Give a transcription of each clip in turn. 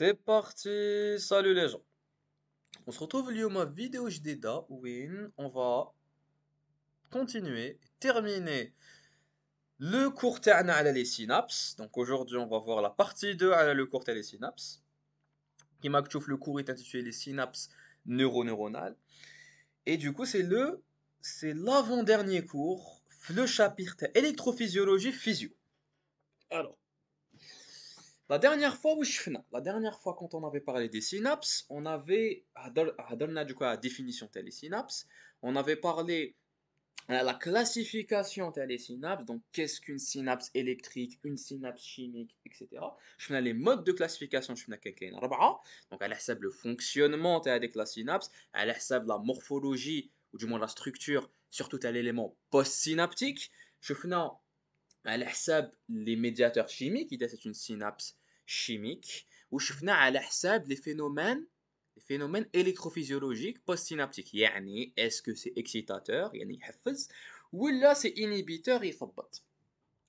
C'est parti, salut les gens. On se retrouve اليوم vidéo جديدة وين on va continuer, terminer le cours تاعنا على les synapses. Donc aujourd'hui on va voir la partie 2 على le cours تاع les synapses. كيما تشوف le cours est intitulé les synapses neuroneuronales. Et du coup c'est l'avant-dernier cours le chapitre تاع électrophysiologie physio. Alors la dernière fois quand on avait parlé des synapses, on avait هضرنا du coup à la définition des synapses, on avait parlé à la classification des synapses, donc qu'est-ce qu'une synapse électrique, une synapse chimique, etc. Je les modes de classification, je كاين أربعة. Donc على حسب le fonctionnement de la synapse, على حسب la morphologie ou du moins la structure, surtout à l'élément postsynaptique. شفنا على حساب les médiateurs chimiques, إذا c'est une synapse chimique, وشفنا على حساب les phénomènes électrophysiologiques postsynaptiques. يعني est-ce que c'est excitateur يعني يحفز ولا c'est inhibiteur يثبط.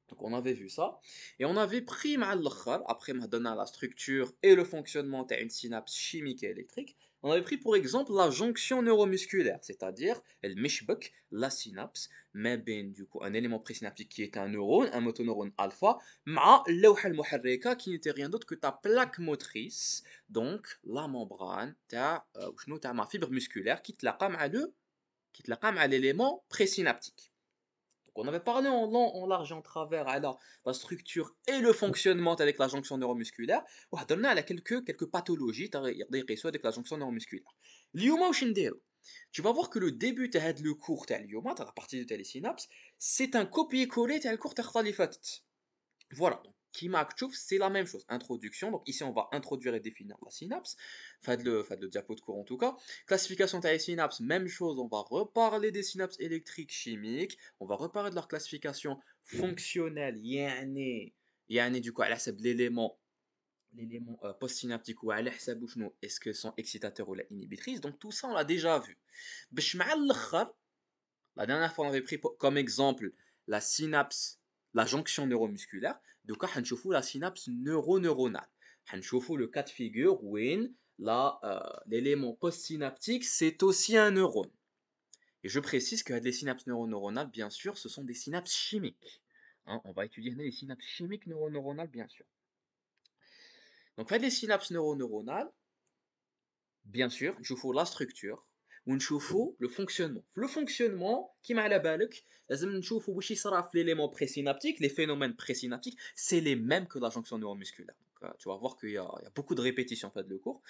Donc on avait vu ça et on avait pris مع الاخر après ما donné la structure et le fonctionnement d'une synapse chimique et électrique. On avait pris pour exemple la jonction neuromusculaire, c'est-à-dire elle مشبك la synapse ما بين du coup un élément présynaptique qui est un neurone, un motoneurone alpha مع اللوحة المحركة qui n'était rien d'autre que ta plaque motrice, donc la membrane تاع وشنو تاع ma fibre musculaire qui تلاقى مع l'élément présynaptique. On avait parlé en long, en large et en travers à la structure et le fonctionnement avec la jonction neuromusculaire. On a quelques pathologies avec la jonction neuromusculaire. Tu vas voir que le début de le cours de la partie de les synapses, c'est un copier-coller de le cours de voilà, donc Kima Aktchouf, c'est la même chose. Introduction, donc ici on va introduire et définir la synapse. Faites le diapo de cours en tout cas. Classification des synapses, même chose, on va reparler des synapses électriques chimiques. On va reparler de leur classification fonctionnelle. Yani du coup, à حسب l'élément postsynaptique ou à حسب شنو est-ce que sont excitateurs ou la inhibitrices. Donc tout ça on l'a déjà vu. باش مع الأخر la dernière fois, on avait pris comme exemple la synapse, la jonction neuromusculaire. Donc, on va la synapse neuroneuronale. On va le cas de figure où l'élément postsynaptique, c'est aussi un neurone. Et je précise que les synapses neuroneuronales, bien sûr, ce sont des synapses chimiques. Hein, on va étudier les synapses chimiques neuroneuronales, bien sûr. Donc, les synapses neuroneuronales, bien sûr, نشوفوا la structure ونشوفوا le fonctionnement. Le fonctionnement, كيما على بالك, لازم نشوفوا واش يصرى في l'élément présynaptique, les phénomènes présynaptiques, c'est les mêmes que la jonction neuromusculaire. Donc, tu vas voir qu'il y a beaucoup de répétitions en fait le cours.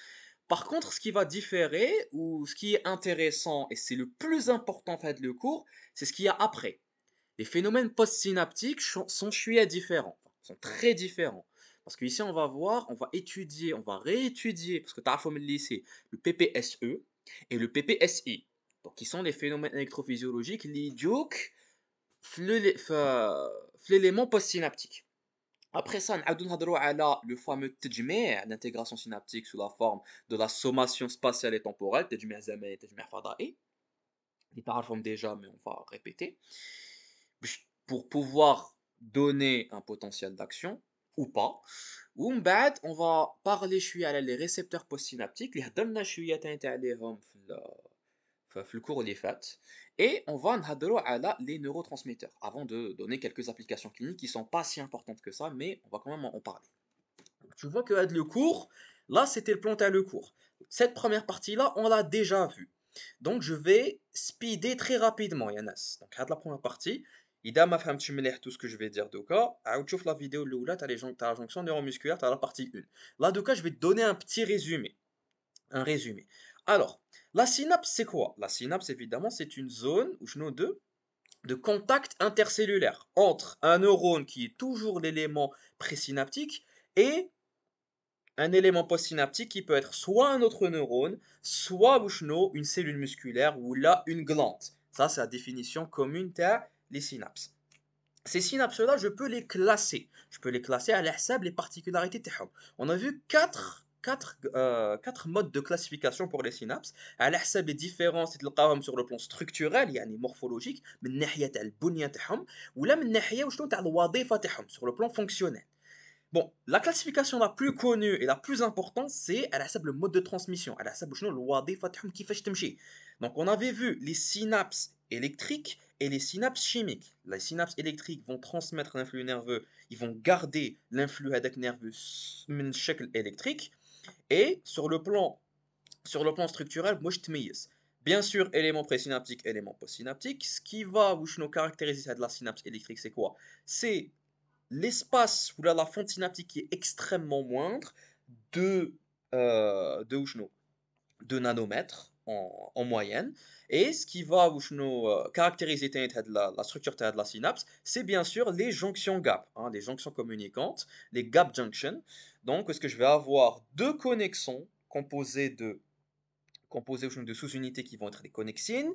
Par contre, ce qui va différer ou ce qui est intéressant et c'est le plus important en fait le cours, c'est ce qu'il y a après. Les phénomènes postsynaptiques sont chouïa différents, sont très différents. Parce qu'ici, on va voir, on va étudier, on va réétudier, parce que tu as le lycée, le PPSE et le PPSI. Donc, qui sont les phénomènes électrophysiologiques liés l'élément postsynaptique. Après ça, on va le fameux تجميع l'intégration synaptique sous la forme de la sommation spatiale et temporelle, تجميع زمني تجميع فضائي. Ils parlent déjà, mais on va répéter pour pouvoir donner un potentiel d'action ou pas. Ou on va parler على les récepteurs postsynaptiques اللي هضرنا شويه تاني عليهم في الcours اللي فات et on va نهضروا على les neurotransmetteurs avant de donner quelques applications cliniques qui sont pas si importantes que ça mais on va quand même en parler. Donc, tu vois que le cours là c'était le plan à le cours. Cette première partie là on l'a déjà vue. Donc je vais speeder très rapidement Yanas. Donc la première partie إذا ما فهمتش مليح tout ce que je vais dire دوكا عاود شوف la vidéo الأولى تاع la jonction neuromusculaire تاع la partie 1. Là دوكا je vais te donner un petit résumé. Un résumé. Alors, la synapse c'est quoi? La synapse évidemment c'est une zone ou de contact intercellulaire entre un neurone qui est toujours l'élément présynaptique et un élément postsynaptique qui peut être soit un autre neurone, soit une cellule musculaire ou là une glande. Ça, c'est la définition commune des synapses. Ces synapses-là, je peux les classer. Je peux les classer à l'hsab les particularités. On a vu quatre modes de classification pour les synapses. À l'hsab les différences sur le plan structurel, يعني morphologique, من ناحية البنية تاعهم, ولا من ناحية وشنو تاع الوظيفة تاعهم, sur le plan fonctionnel. Bon, la classification la plus connue et la plus importante, c'est elle حسب le mode de transmission, elle حسب شنو الوظيفة تاعهم كيفاش تمشي. Donc on avait vu les synapses électriques et les synapses chimiques. Les synapses électriques vont transmettre l'influx nerveux, ils vont garder l'influx هذاك nerveux من شكل électrique et sur le plan structurel moi je تميز. Bien sûr, élément présynaptique, élément postsynaptique. Ce qui va nous caractériser de la synapse électrique, c'est quoi? C'est l'espace ou la fonte synaptique qui est extrêmement moindre de, de, de nanomètres en moyenne. Et ce qui va caractériser la structure de la synapse, c'est bien sûr les jonctions gap, hein, les jonctions communicantes, les gap junctions. Donc, est-ce que je vais avoir deux connexions composés de sous-unités qui vont être des connexines,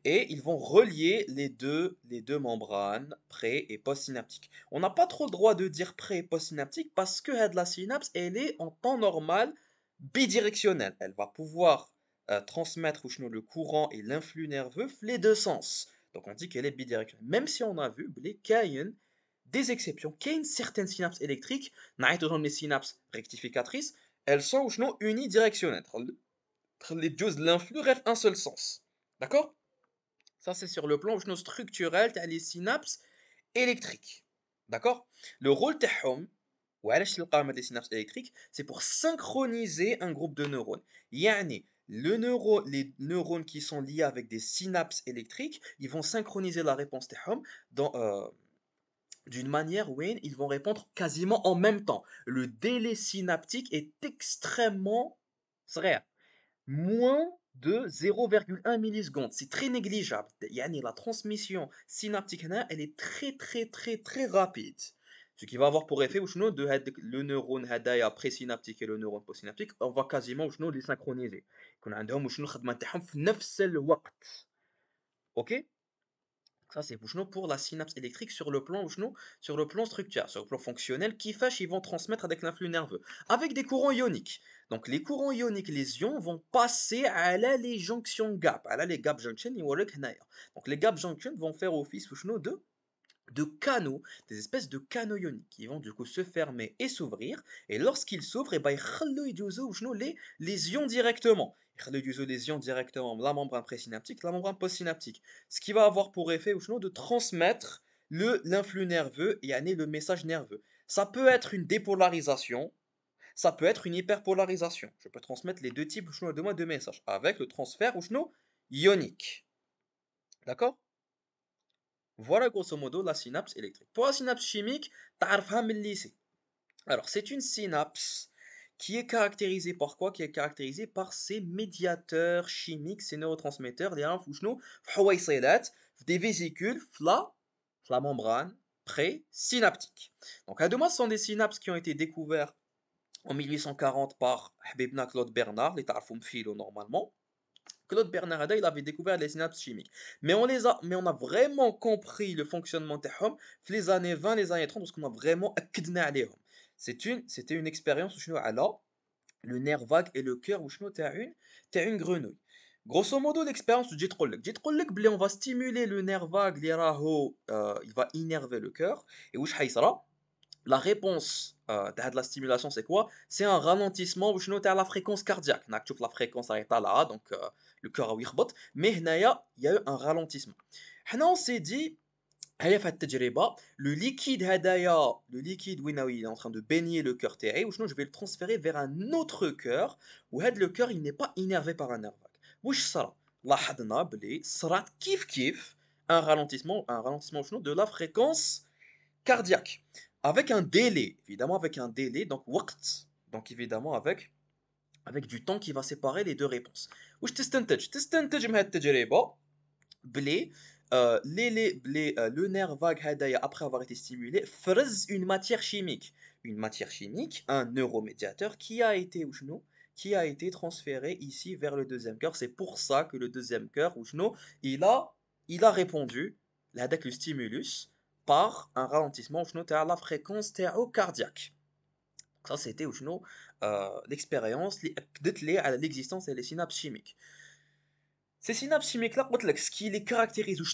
et ils vont relier les deux membranes pré- et post-synaptiques. On n'a pas trop le droit de dire pré- et post-synaptique parce que la synapse, elle est en temps normal bidirectionnelle. Elle va pouvoir transmettre le courant et l'influx nerveux les deux sens. Donc on dit qu'elle est bidirectionnelle. Même si on a vu qu'il y a des exceptions, qu'il y a une certaine synapse électrique, les synapses rectificatrices, elles sont unidirectionnelles. Les dieux de l'influx rêvent un seul sens. D'accord? Ça, c'est sur le plan structurel, t'as les synapses électriques. D'accord? Le rôle تاعهم وعلاش تلقاهم هاد les synapses électriques, c'est pour synchroniser un groupe de neurones. يعني les neurones qui sont liés avec des synapses électriques, ils vont synchroniser la réponse تاعهم d'une manière où ils vont répondre quasiment en même temps. Le délai synaptique est extrêmement صغير. Moins de 0,1 millisecondes. C'est très négligeable. Yani, la transmission synaptique, elle est très très très très rapide. Ce qui va avoir pour effet le neurone présynaptique et le neurone postsynaptique, on va quasiment les synchroniser. يكون عندهم الخدمة نتاعهم في نفس الوقت. OK? Ça, c'est pour la synapse électrique sur le plan structurel, sur le plan fonctionnel, qui fâche, ils vont transmettre avec l'influx nerveux, avec des courants ioniques. Donc, les courants ioniques, les ions vont passer à les jonctions gap, à les gap junctions, donc les gap junctions vont faire office de canaux, des espèces de canaux ioniques qui vont du coup se fermer et s'ouvrir. Et lorsqu'ils s'ouvrent, et ben, les ions directement. Les ions directement, la membrane présynaptique, la membrane postsynaptique. Ce qui va avoir pour effet de transmettre l'influx nerveux et amener le message nerveux. Ça peut être une dépolarisation, ça peut être une hyperpolarisation. Je peux transmettre les deux types de messages avec le transfert ionique. D'accord? Voilà grosso modo la synapse électrique. Pour la synapse chimique, تعرفها من lycée. Alors, c'est une synapse qui est caractérisée par quoi? Qui est caractérisée par ses médiateurs chimiques, ses neurotransmetteurs, les des vésicules, la membrane pré-synaptique. Donc, à deux mois, ce sont des synapses qui ont été découvertes en 1840 par Habibna Claude Bernard, les tarfoum philo normalement. Claude Bernard il avait découvert les synapses chimiques. Mais on a vraiment compris le fonctionnement تاعهم في les années 20, les années 30, parce qu'on a vraiment أكدنا عليهم. C'était une expérience où le nerf vague et le cœur تاع une grenouille. Grosso modo, l'expérience de جيت بلي on va stimuler le nerf vague اللي راهو il va innerver le cœur. Et واش حيصرى la réponse de la stimulation, c'est quoi? C'est un ralentissement ou à la fréquence cardiaque. La fréquence est là, donc le cœur a يخبط. Mais il y a eu un ralentissement. On s'est dit, le liquide le liquide il est en train de baigner le cœur تاعي, ou je vais le transférer vers un autre cœur où le cœur il n'est pas innervé par un nerf vague. واش صرا؟ لاحظنا بلي صرات كيف un ralentissement de la fréquence cardiaque. Avec un délai, évidemment avec un délai, donc وقت, donc évidemment avec du temps qui va séparer les deux réponses. واش تستنتج من هذه التجربة بلي le nerf vague هدايا après avoir été stimulé فرز une matière chimique, un neuromédiateur qui a été transféré ici vers le deuxième cœur. C'est pour ça que le deuxième cœur il a répondu avec le stimulus par un ralentissement à la fréquence cardiaque. Ça, c'était l'expérience qui a à l'existence des synapses chimiques. Ces synapses chimiques-là, ce qui les caractérise ou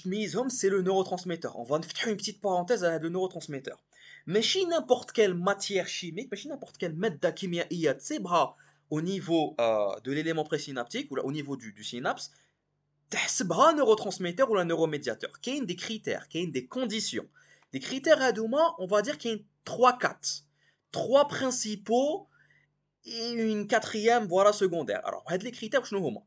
c'est le neurotransmetteur. On va faire une petite parenthèse à le neurotransmetteur. ماشي n'importe quelle matière chimique, ماشي n'importe quelle مادة كيميائية تصيبها au niveau de l'élément présynaptique ou au niveau du synapse تحسبها neurotransmetteur ou la neuromédiateur. كاين des critères, كاين des conditions. Les critères هادوما, on va dire qu'il y a 3 4. Trois principaux et une quatrième voilà secondaire. Alors هاد les critères شنو هما؟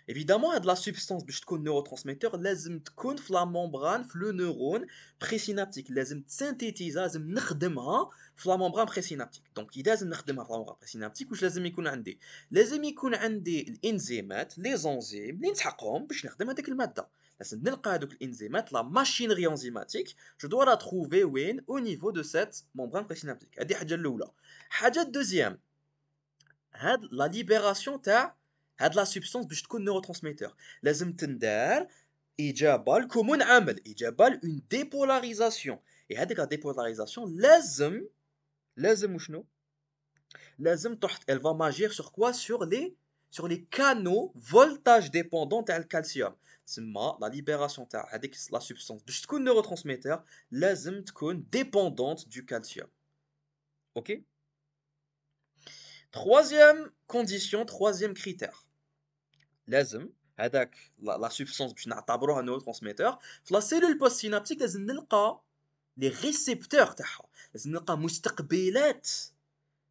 Évidemment هاد la substance باش تكون neurotransmetteur لازم تكون في la membrane في le neurone présynaptique. لازم تسينثيتيزا لازم نخدمها في la membrane présynaptique. Donc إذا لازم نخدمها في la membrane présynaptique واش لازم يكون عندي؟ لازم يكون عندي الانزيمات لي زونزيم اللي نسحقهم باش نخدم هذيك المادة. لازم نلقى هذوك الانزيمات la machinerie enzymatique je dois la trouver وين au niveau de cette membrane présynaptique. هذه حاجة الأولى. حاجة الدوزيام هاد لا ليبراسيون تاع هاد لا سوبستانس باش تكون نيوروترانسميتور لازم تندار اجابه لكم عمل اجابه لون ديبولاريزاسيون اي هذيك لا ديبولاريزاسيون لازم وشنو لازم تحط elle va magir sur quoi sur les canaux voltage dépendant تاع الكالسيوم تسمى لا ليبراسيون تاع هذيك لا سوبستانس باش تكون نيوروترانسميتور لازم تكون ديبوندونت du calcium. OK. Troisième condition, troisième critère. لازم هذاك لا سوبستانس باش نعتبروها نيوروترانسميتور في لا سيلول بوست سينابتيك لازم نلقى لي ريسبتور تاعها لازم نلقى مستقبلات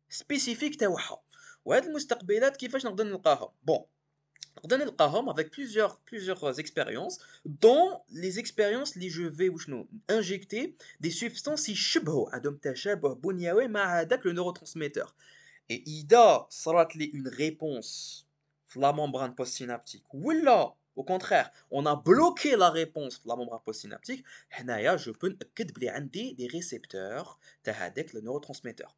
سبيسيفيك تاعها وهاد المستقبلات كيفاش نقدر نلقاها بون نقدر نلقاهم avec plusieurs expériences dont les expériences اللي je vais وشنو injecter des substances يشبهوا عندهم تشابه بنيوي مع هذاك لو نيوروترانسميتور. Et إذا صرات لي une réponse في la membrane postsynaptique ولا au contraire on a bloqué la réponse في la membrane postsynaptique هنايا je peux نأكد بلي عندي des récepteurs تاع هذاك le neurotransmetteur.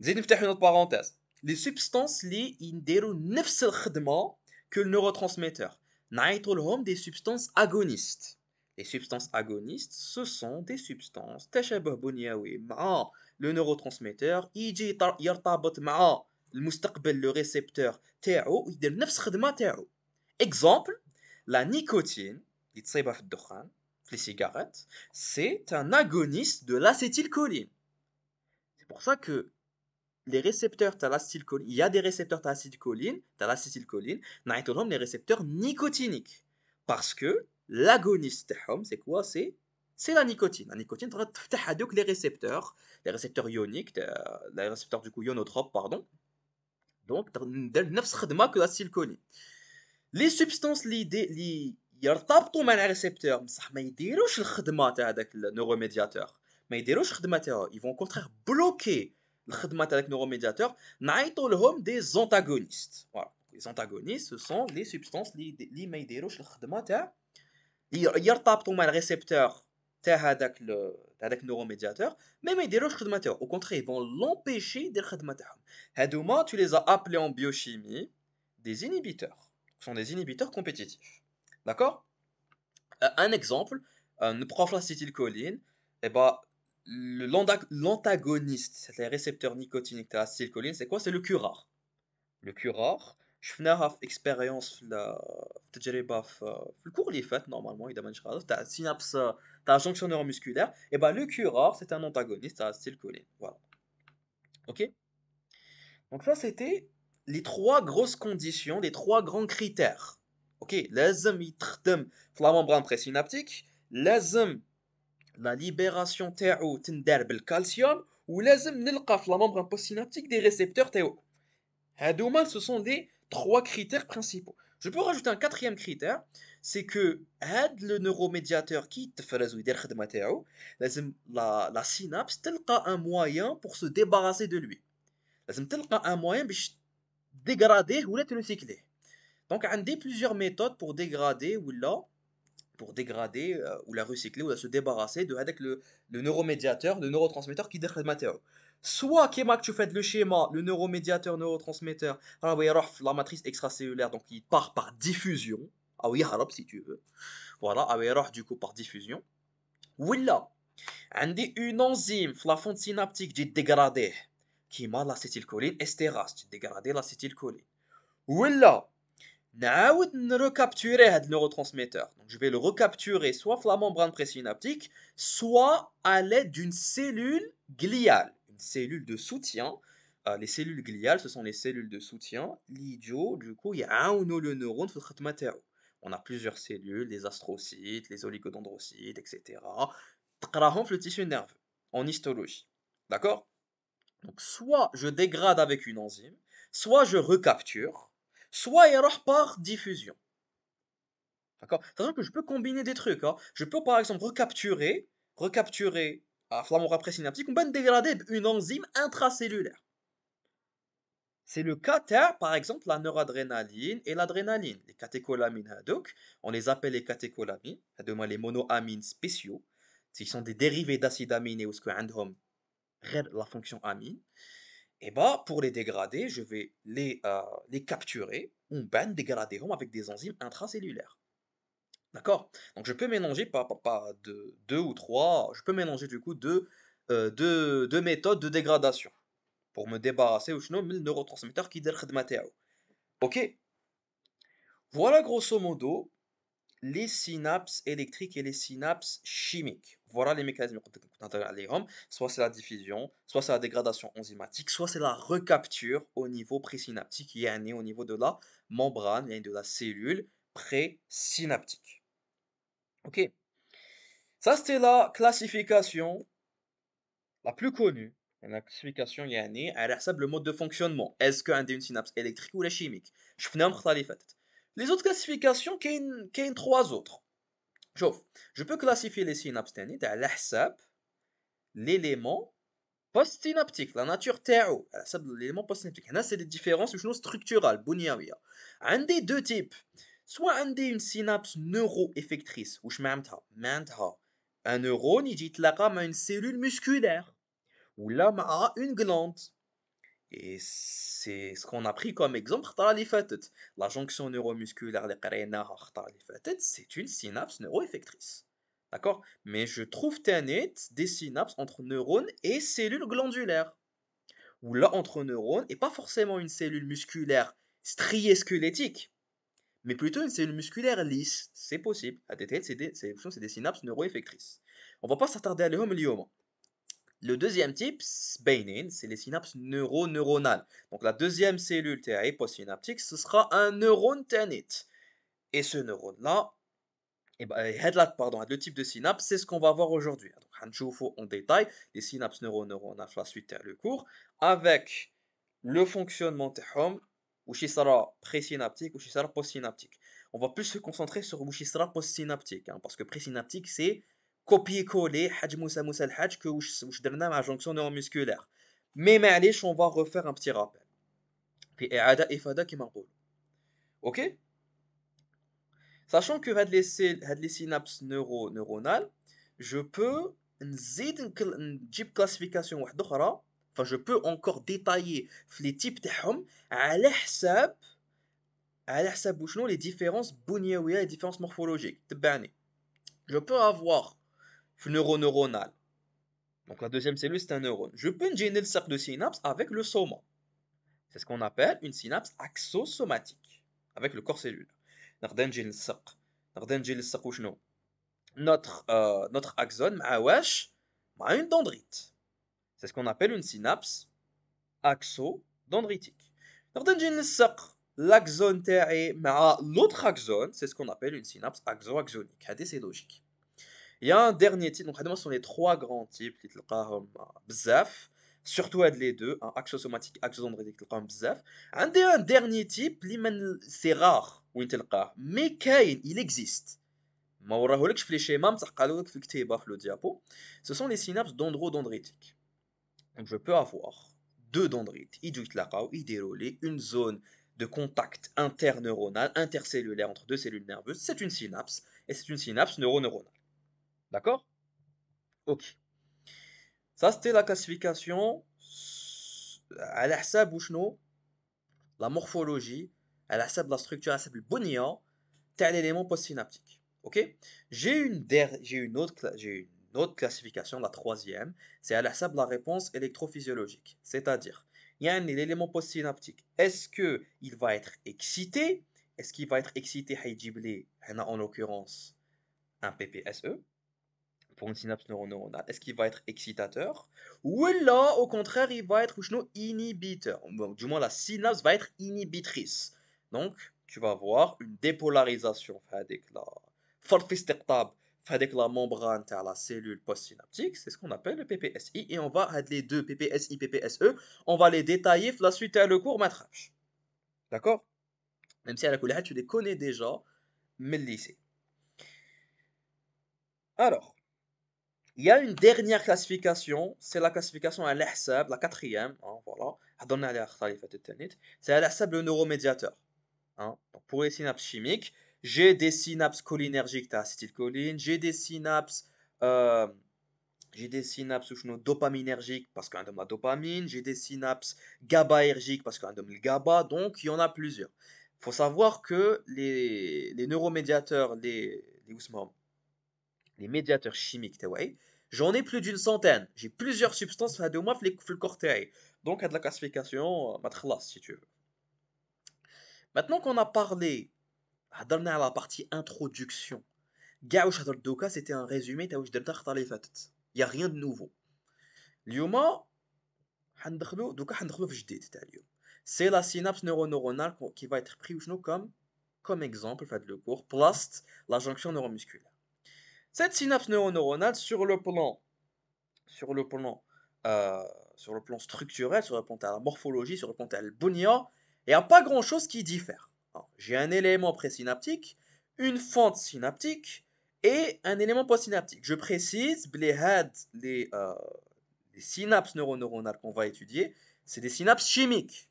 نزيد نفتح une autre parenthèse. Les substances اللي يديروا نفس الخدمة que le neurotransmetteur نعيطوا لهم des substances agonistes. Les substances agonistes ce sont des substances تشابه بنيوي مع le neurotransmetteur يجي يرتبط مع المستقبل le récepteur تاعو ويدير نفس الخدمة تاعو. Exemple, la nicotine اللي تصيبها في الدخان في les cigarettes c'est un agoniste de l'acétylcholine. C'est pour ça que les récepteurs تاع l'acétylcholine, il y a des récepteurs تاع l'acétylcholine, نعيطوا لهم les récepteurs nicotiniques parce que l'agoniste تاعهم c'est quoi c'est la nicotine. La nicotine تقدر تفتح هذوك les récepteurs ioniques les récepteurs du coup ionotropes pardon. Donc ندير نفس الخدمه que l'acétylcholine. Les substances اللي يرتبطوا مع الريسبتور بصح ما يديروش الخدمه تاع هذاك النيوروميدياتور ما يديروش الخدمه تاعو ils vont au contraire bloquer الخدمه تاع هذاك النيوروميدياتور نعيطوا لهم des antagonistes. Voilà, les antagonistes ce sont les substances اللي ما يديروش الخدمه تاع يرتبطوا مع الريسبتور تاع هذاك النيوروميدياتور مي ما يديروش الخدمه تاعو au contraire ils vont l'empêcher يدير الخدمه تاعهم. هادوما tu les as appelés en biochimie des inhibiteurs. Ce sont des inhibiteurs compétitifs. D'accord. Un exemple, une proflacétylcholine, eh ben, l'antagoniste, les récepteurs nicotiniques de l'acétylcholine, c'est quoi? C'est le curare. Le curare, je fais une expérience في التجربة في الكور اللي فات normalement إذا مانيش غلط تاع synapse تاع jonction neuromusculaire. Et ben le curare, c'est un antagoniste de l'acétylcholine. Voilà. Ok. Donc ça c'était les trois grosses conditions, les trois grands critères. Ok, لازم يتخدم في la membrane présynaptique, لازم la libération تاعو تندار بالكالسيوم ولازم نلقى في la membrane postsynaptique des récepteurs تاعو. هادوما ce sont les trois critères principaux. Je peux rajouter un quatrième critère, c'est que هاد le neuromédiateur qui تفرز ويدير الخدمة تاعو لازم la synapse تلقى un moyen pour se débarrasser de lui. لازم تلقى un moyen باش dégrader ولا تريسيكليه. Donc عندي plusieurs méthodes pour dégrader ou la recycler ou la se débarrasser de هذاك le neuromédiateur, le neurotransmetteur qui يدير الخدمة تاعو. Soit كيما tu fais le schéma, le neuromédiateur, neurotransmetteur راه يروح في la matrice extracellulaire donc il part par diffusion أو يهرب si tu veux. Voilà, أو يروح du coup par diffusion. ولا عندي une enzyme في la fonte synaptique تجي ديغراديه كيما l'acétylcholine estérase تجي ديغرادي l'acétylcholine. ولا نعاود recapturer هاد neurotransmetteur. Donc je vais le recapturer soit dans la membrane présynaptique, soit à l'aide d'une cellule gliale, une cellule de soutien. Les cellules gliales, ce sont les cellules de soutien. L'idjo, du coup, يعاونوا le neurone في الخدمة تاعو. On a plusieurs cellules, les astrocytes, les oligodendrocytes, etc. تقراهم في le tissu nerveux, en histologie. D'accord? Donc soit je dégrade avec une enzyme, soit je recapture, soit il y par diffusion. D'accord? Sachant que je peux combiner des trucs, hein. Je peux par exemple recapturer à flamme présynaptique, on peut dégrader une enzyme intracellulaire. C'est le cas par exemple la noradrénaline et l'adrénaline. Les catécholamines hadouk, on les appelle les catécholamines, les monoamines spéciaux. Ils sont des dérivés d'acides aminés ou ce que la fonction amine. Et bah, pour les dégrader, je vais les capturer, ou ben dégrader avec des enzymes intracellulaires. D'accord? Donc je peux mélanger pas deux ou trois, je peux mélanger du coup deux méthodes de dégradation pour me débarrasser ou sinon le neurotransmetteur qui dit khidma تاعو. Ok? Voilà grosso modo les synapses électriques et les synapses chimiques. Voilà les mécanismes qu'on a soit c'est la diffusion, soit c'est la dégradation enzymatique, soit c'est la recapture au niveau présynaptique, yani au niveau de la membrane, yani de la cellule présynaptique. Ok, ça c'était la classification la plus connue. La classification yani elle حسب le mode de fonctionnement. Est-ce qu'un une synapse électrique ou la chimique? شفناهم الخطرة اللي فاتت. Les autres classifications, كاين trois autres. شوف je peux classifier les synapses تاني على حساب l'élément post-synaptique, la nature تاعو على حساب l'élément post-synaptique. هنا c'est des différences وشنو structurales بنيوية. عندي deux types. soit عندي une synapse neuro-effectrice واش معناتها un neurone يجي يتلاقى مع une cellule musculaire ولا مع une glande. Et c'est ce qu'on a pris comme exemple خطرة اللي فاتت. La jonction neuromusculaire اللي قريناها الخطرة اللي فاتت c'est une synapse neuroeffectrice. D'accord? Mais je trouve net des synapses entre neurones et cellules glandulaires. Ou là entre neurones et pas forcément une cellule musculaire striée squelettique, mais plutôt une cellule musculaire lisse. C'est possible. C'est des synapses neuroeffectrices. On va pas s'attarder à l'homme. Le deuxième type, c'est les synapses neuronales. Donc la deuxième cellule postsynaptique, ce sera un neurone tanit. Et ce neurone-là, le type de synapse, c'est ce qu'on va voir aujourd'hui. Donc, on va en détail les synapses neuronales la suite le cours, avec le fonctionnement ou qui sera présynaptique ou qui sera postsynaptique. On va plus se concentrer sur où qui sera postsynaptique, hein, parce que présynaptique, c'est copier-coller que واش درنا مع jonction neuromusculaire. Mais معليش, on va refaire un petit rappel. في إعادة إفادة كما نقول. OK? Sachant que les synapses neuronales, je peux نجيب classification واحدة أخرى, enfin je peux encore détailler les types تاعهم على حساب وشنو les différences بنيوية, les différences morphologiques. تبعني. Je peux avoir une neuronale. Donc la deuxième cellule c'est un neurone. Je peux générer le cercle de synapse avec le soma. C'est ce qu'on appelle une synapse axosomatique avec le corps cellulaire. نقدر نجي نلصق وشنو notre axone مع une dendrite. C'est ce qu'on appelle une synapse axodendritique. نقدر نجي نلصق l'axone تاعي مع l'autre axone, c'est ce qu'on appelle une synapse axo-axonique. هذه c'est logique. Il y a un dernier type, donc ce sont les trois grands types qui تلقاهم بزاف, surtout les deux, un axosomatique, axodendritique تلقاهم بزاف. Un dernier type, c'est rare وين تلقاه, mais il existe. ما وراهولكش في لي شيما بصح قالولك في الكتيبه في لو diapo. Ce sont les synapses dendrodendritiques. Donc je peux avoir deux dendrites يجوا يتلاقاو يديروا لي une zone de contact interneuronal, intercellulaire entre deux cellules nerveuses. C'est une synapse et c'est une synapse neuroneuronale. D'accord? Ok. Ça c'était la classification على حساب وشنو la morphologie, على حساب la structure, على حساب البنية تاع l'élément postsynaptique. Ok? J'ai une autre classification, la troisième, c'est à la حساب la réponse électrophysiologique. C'est-à-dire, il y a un élément postsynaptique. Est-ce que il va être excité est-ce qu'il va être excité en l'occurrence un PPSE pour une synapse neuronale? Est-ce qu'il va être excitateur? Ou là, au contraire, il va être inhibiteur. Bon, du moins, la synapse va être inhibitrice. Donc, tu vas voir une dépolarisation avec la فرط في استقطاب avec la membrane de la cellule postsynaptique. C'est ce qu'on appelle le PPSI. Et on va, les deux PPSI, PPSE, on va les détailler la suite à le cours matrage. D'accord? Même si à la couleur, tu les connais déjà, mais le lycée. Alors, il y a une dernière classification, c'est la classification à l'ihsab, la quatrième, hein, voilà. هضرنا عليها خطرة اللي فاتت تانيت. C'est à l'ihsab le neuromédiateur. Hein. Donc, pour les synapses chimiques, j'ai des synapses cholinergiques d'acétylcholine, euh, j'ai des synapses dopaminergiques parce qu'il y a de la dopamine, j'ai des synapses GABAergiques parce qu'il y a de la GABA, donc il y en a plusieurs. Il faut savoir que les neuromédiateurs, les médiateurs chimiques, j'en ai plus d'une centaine. J'ai plusieurs substances في moi في le corps تاعي. Donc, il y a de la classification, si tu veux. Maintenant qu'on a parlé, هضرنا على la partie introduction. كاع واش هضرت دوكا c'était un résumé تاع واش درنا الخطرة اللي فاتت. Il y a rien de nouveau. اليوم حندخلو في الجديد تاع اليوم. C'est la synapse neuronale qui va être pris comme exemple fait le cours PLAST, la jonction neuromusculaire. Cette synapse neuronale sur le plan, euh, sur le plan structurel, sur le plan de la morphologie, sur le plan de la bunia, il n'y a pas grand-chose qui diffère. J'ai un élément présynaptique, une fente synaptique et un élément postsynaptique. Je précise, les synapses neuronales qu'on va étudier, c'est des synapses chimiques.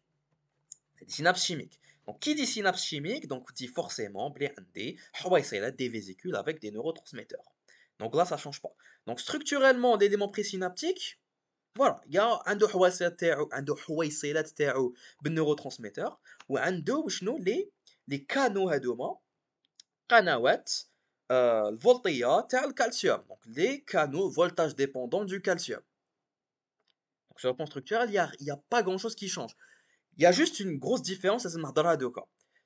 C'est des synapses chimiques. Donc, qui dit synapse chimique, donc dit forcément des vésicules avec des neurotransmetteurs. Donc là, ça ne change pas. Donc, structurellement, l'élément présynaptique, voilà, il y a un حويصلات تاعو بالنeurotransmetteurs وعنده شنو les canaux هذوما قنوات الفولتيه تاع الكالسيوم. Donc les canaux voltage dépendant du calcium. Donc sur le plan structurel, il y a pas grand-chose qui change. Il y a juste une grosse différence,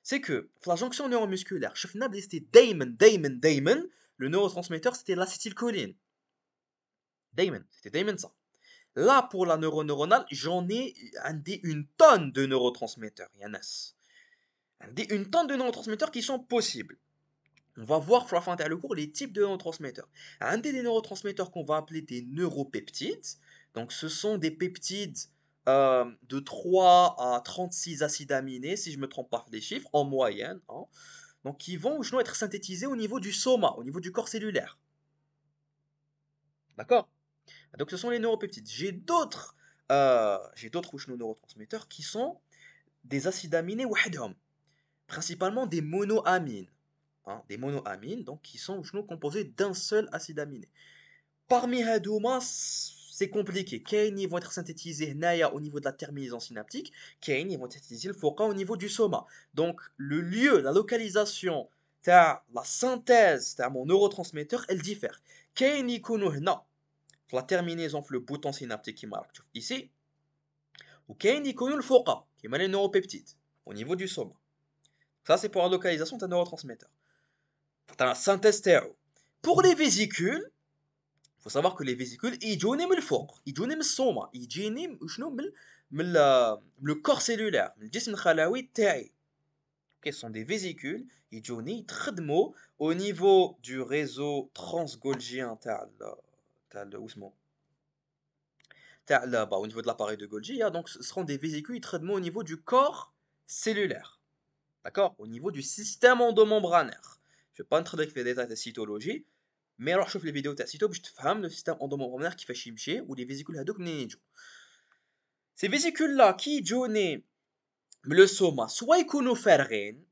c'est que la jonction neuromusculaire, c'était دايما le neurotransmetteur c'était l'acétylcholine. C'était دايما ça. Là, pour la neuronale, j'en ai une tonne de neurotransmetteurs, Yanas. Une tonne de neurotransmetteurs qui sont possibles. On va voir, pour la fin de le cours, les types de neurotransmetteurs. Un des neurotransmetteurs qu'on va appeler des neuropeptides. Donc, ce sont des peptides de 3 à 36 acides aminés, si je ne me trompe pas les chiffres, en moyenne. Hein. Donc, qui vont être synthétisés au niveau du soma, au niveau du corps cellulaire. D'accord? Donc, ce sont les neuropeptides. J'ai d'autres neurotransmetteurs qui sont des acides aminés وحدهم, principalement des monoamines. Hein, des monoamines, donc qui sont composés d'un seul acide aminé. Parmi هذوما, c'est compliqué. كاين ils vont être synthétisés هنايا au niveau de la terminaison synaptique, كاين ils vont être synthétisés الفوقا au niveau du soma. Donc le lieu, la localisation تاع la synthèse تاع mon neurotransmetteur, elle diffère. كاين يكونوا هنا في la terminaison في le bouton synaptique qui marque ici, وكاين يكونوا الفوقا كيما les neuropeptides au niveau du soma. Ça c'est pour la localisation d'un neurotransmetteur. La synthèse تاعو. Pour les vésicules, il faut savoir que les vésicules يجوني من الفوق, يجوني من السوما, يجيني شنو من le corps cellulaire, من الجسم الخلوي تاعي. Ce sont des vésicules يجوني يتخدموا au niveau du réseau transgolgien au niveau de l'appareil de Golgi. Donc ce seront des vésicules يتخدموا au niveau du corps cellulaire. D'accord? Au niveau du système endomembranaire. Je ne vais pas entrer dans les détails de la cytologie, mais alors شوف les vidéos تاع cyto باش تفهم le système endomembranaire كيفاش يمشي و les vésicules هذوك منين يجوا. Ces vésicules là qui يجوني من le soma soit يكونوا فارغين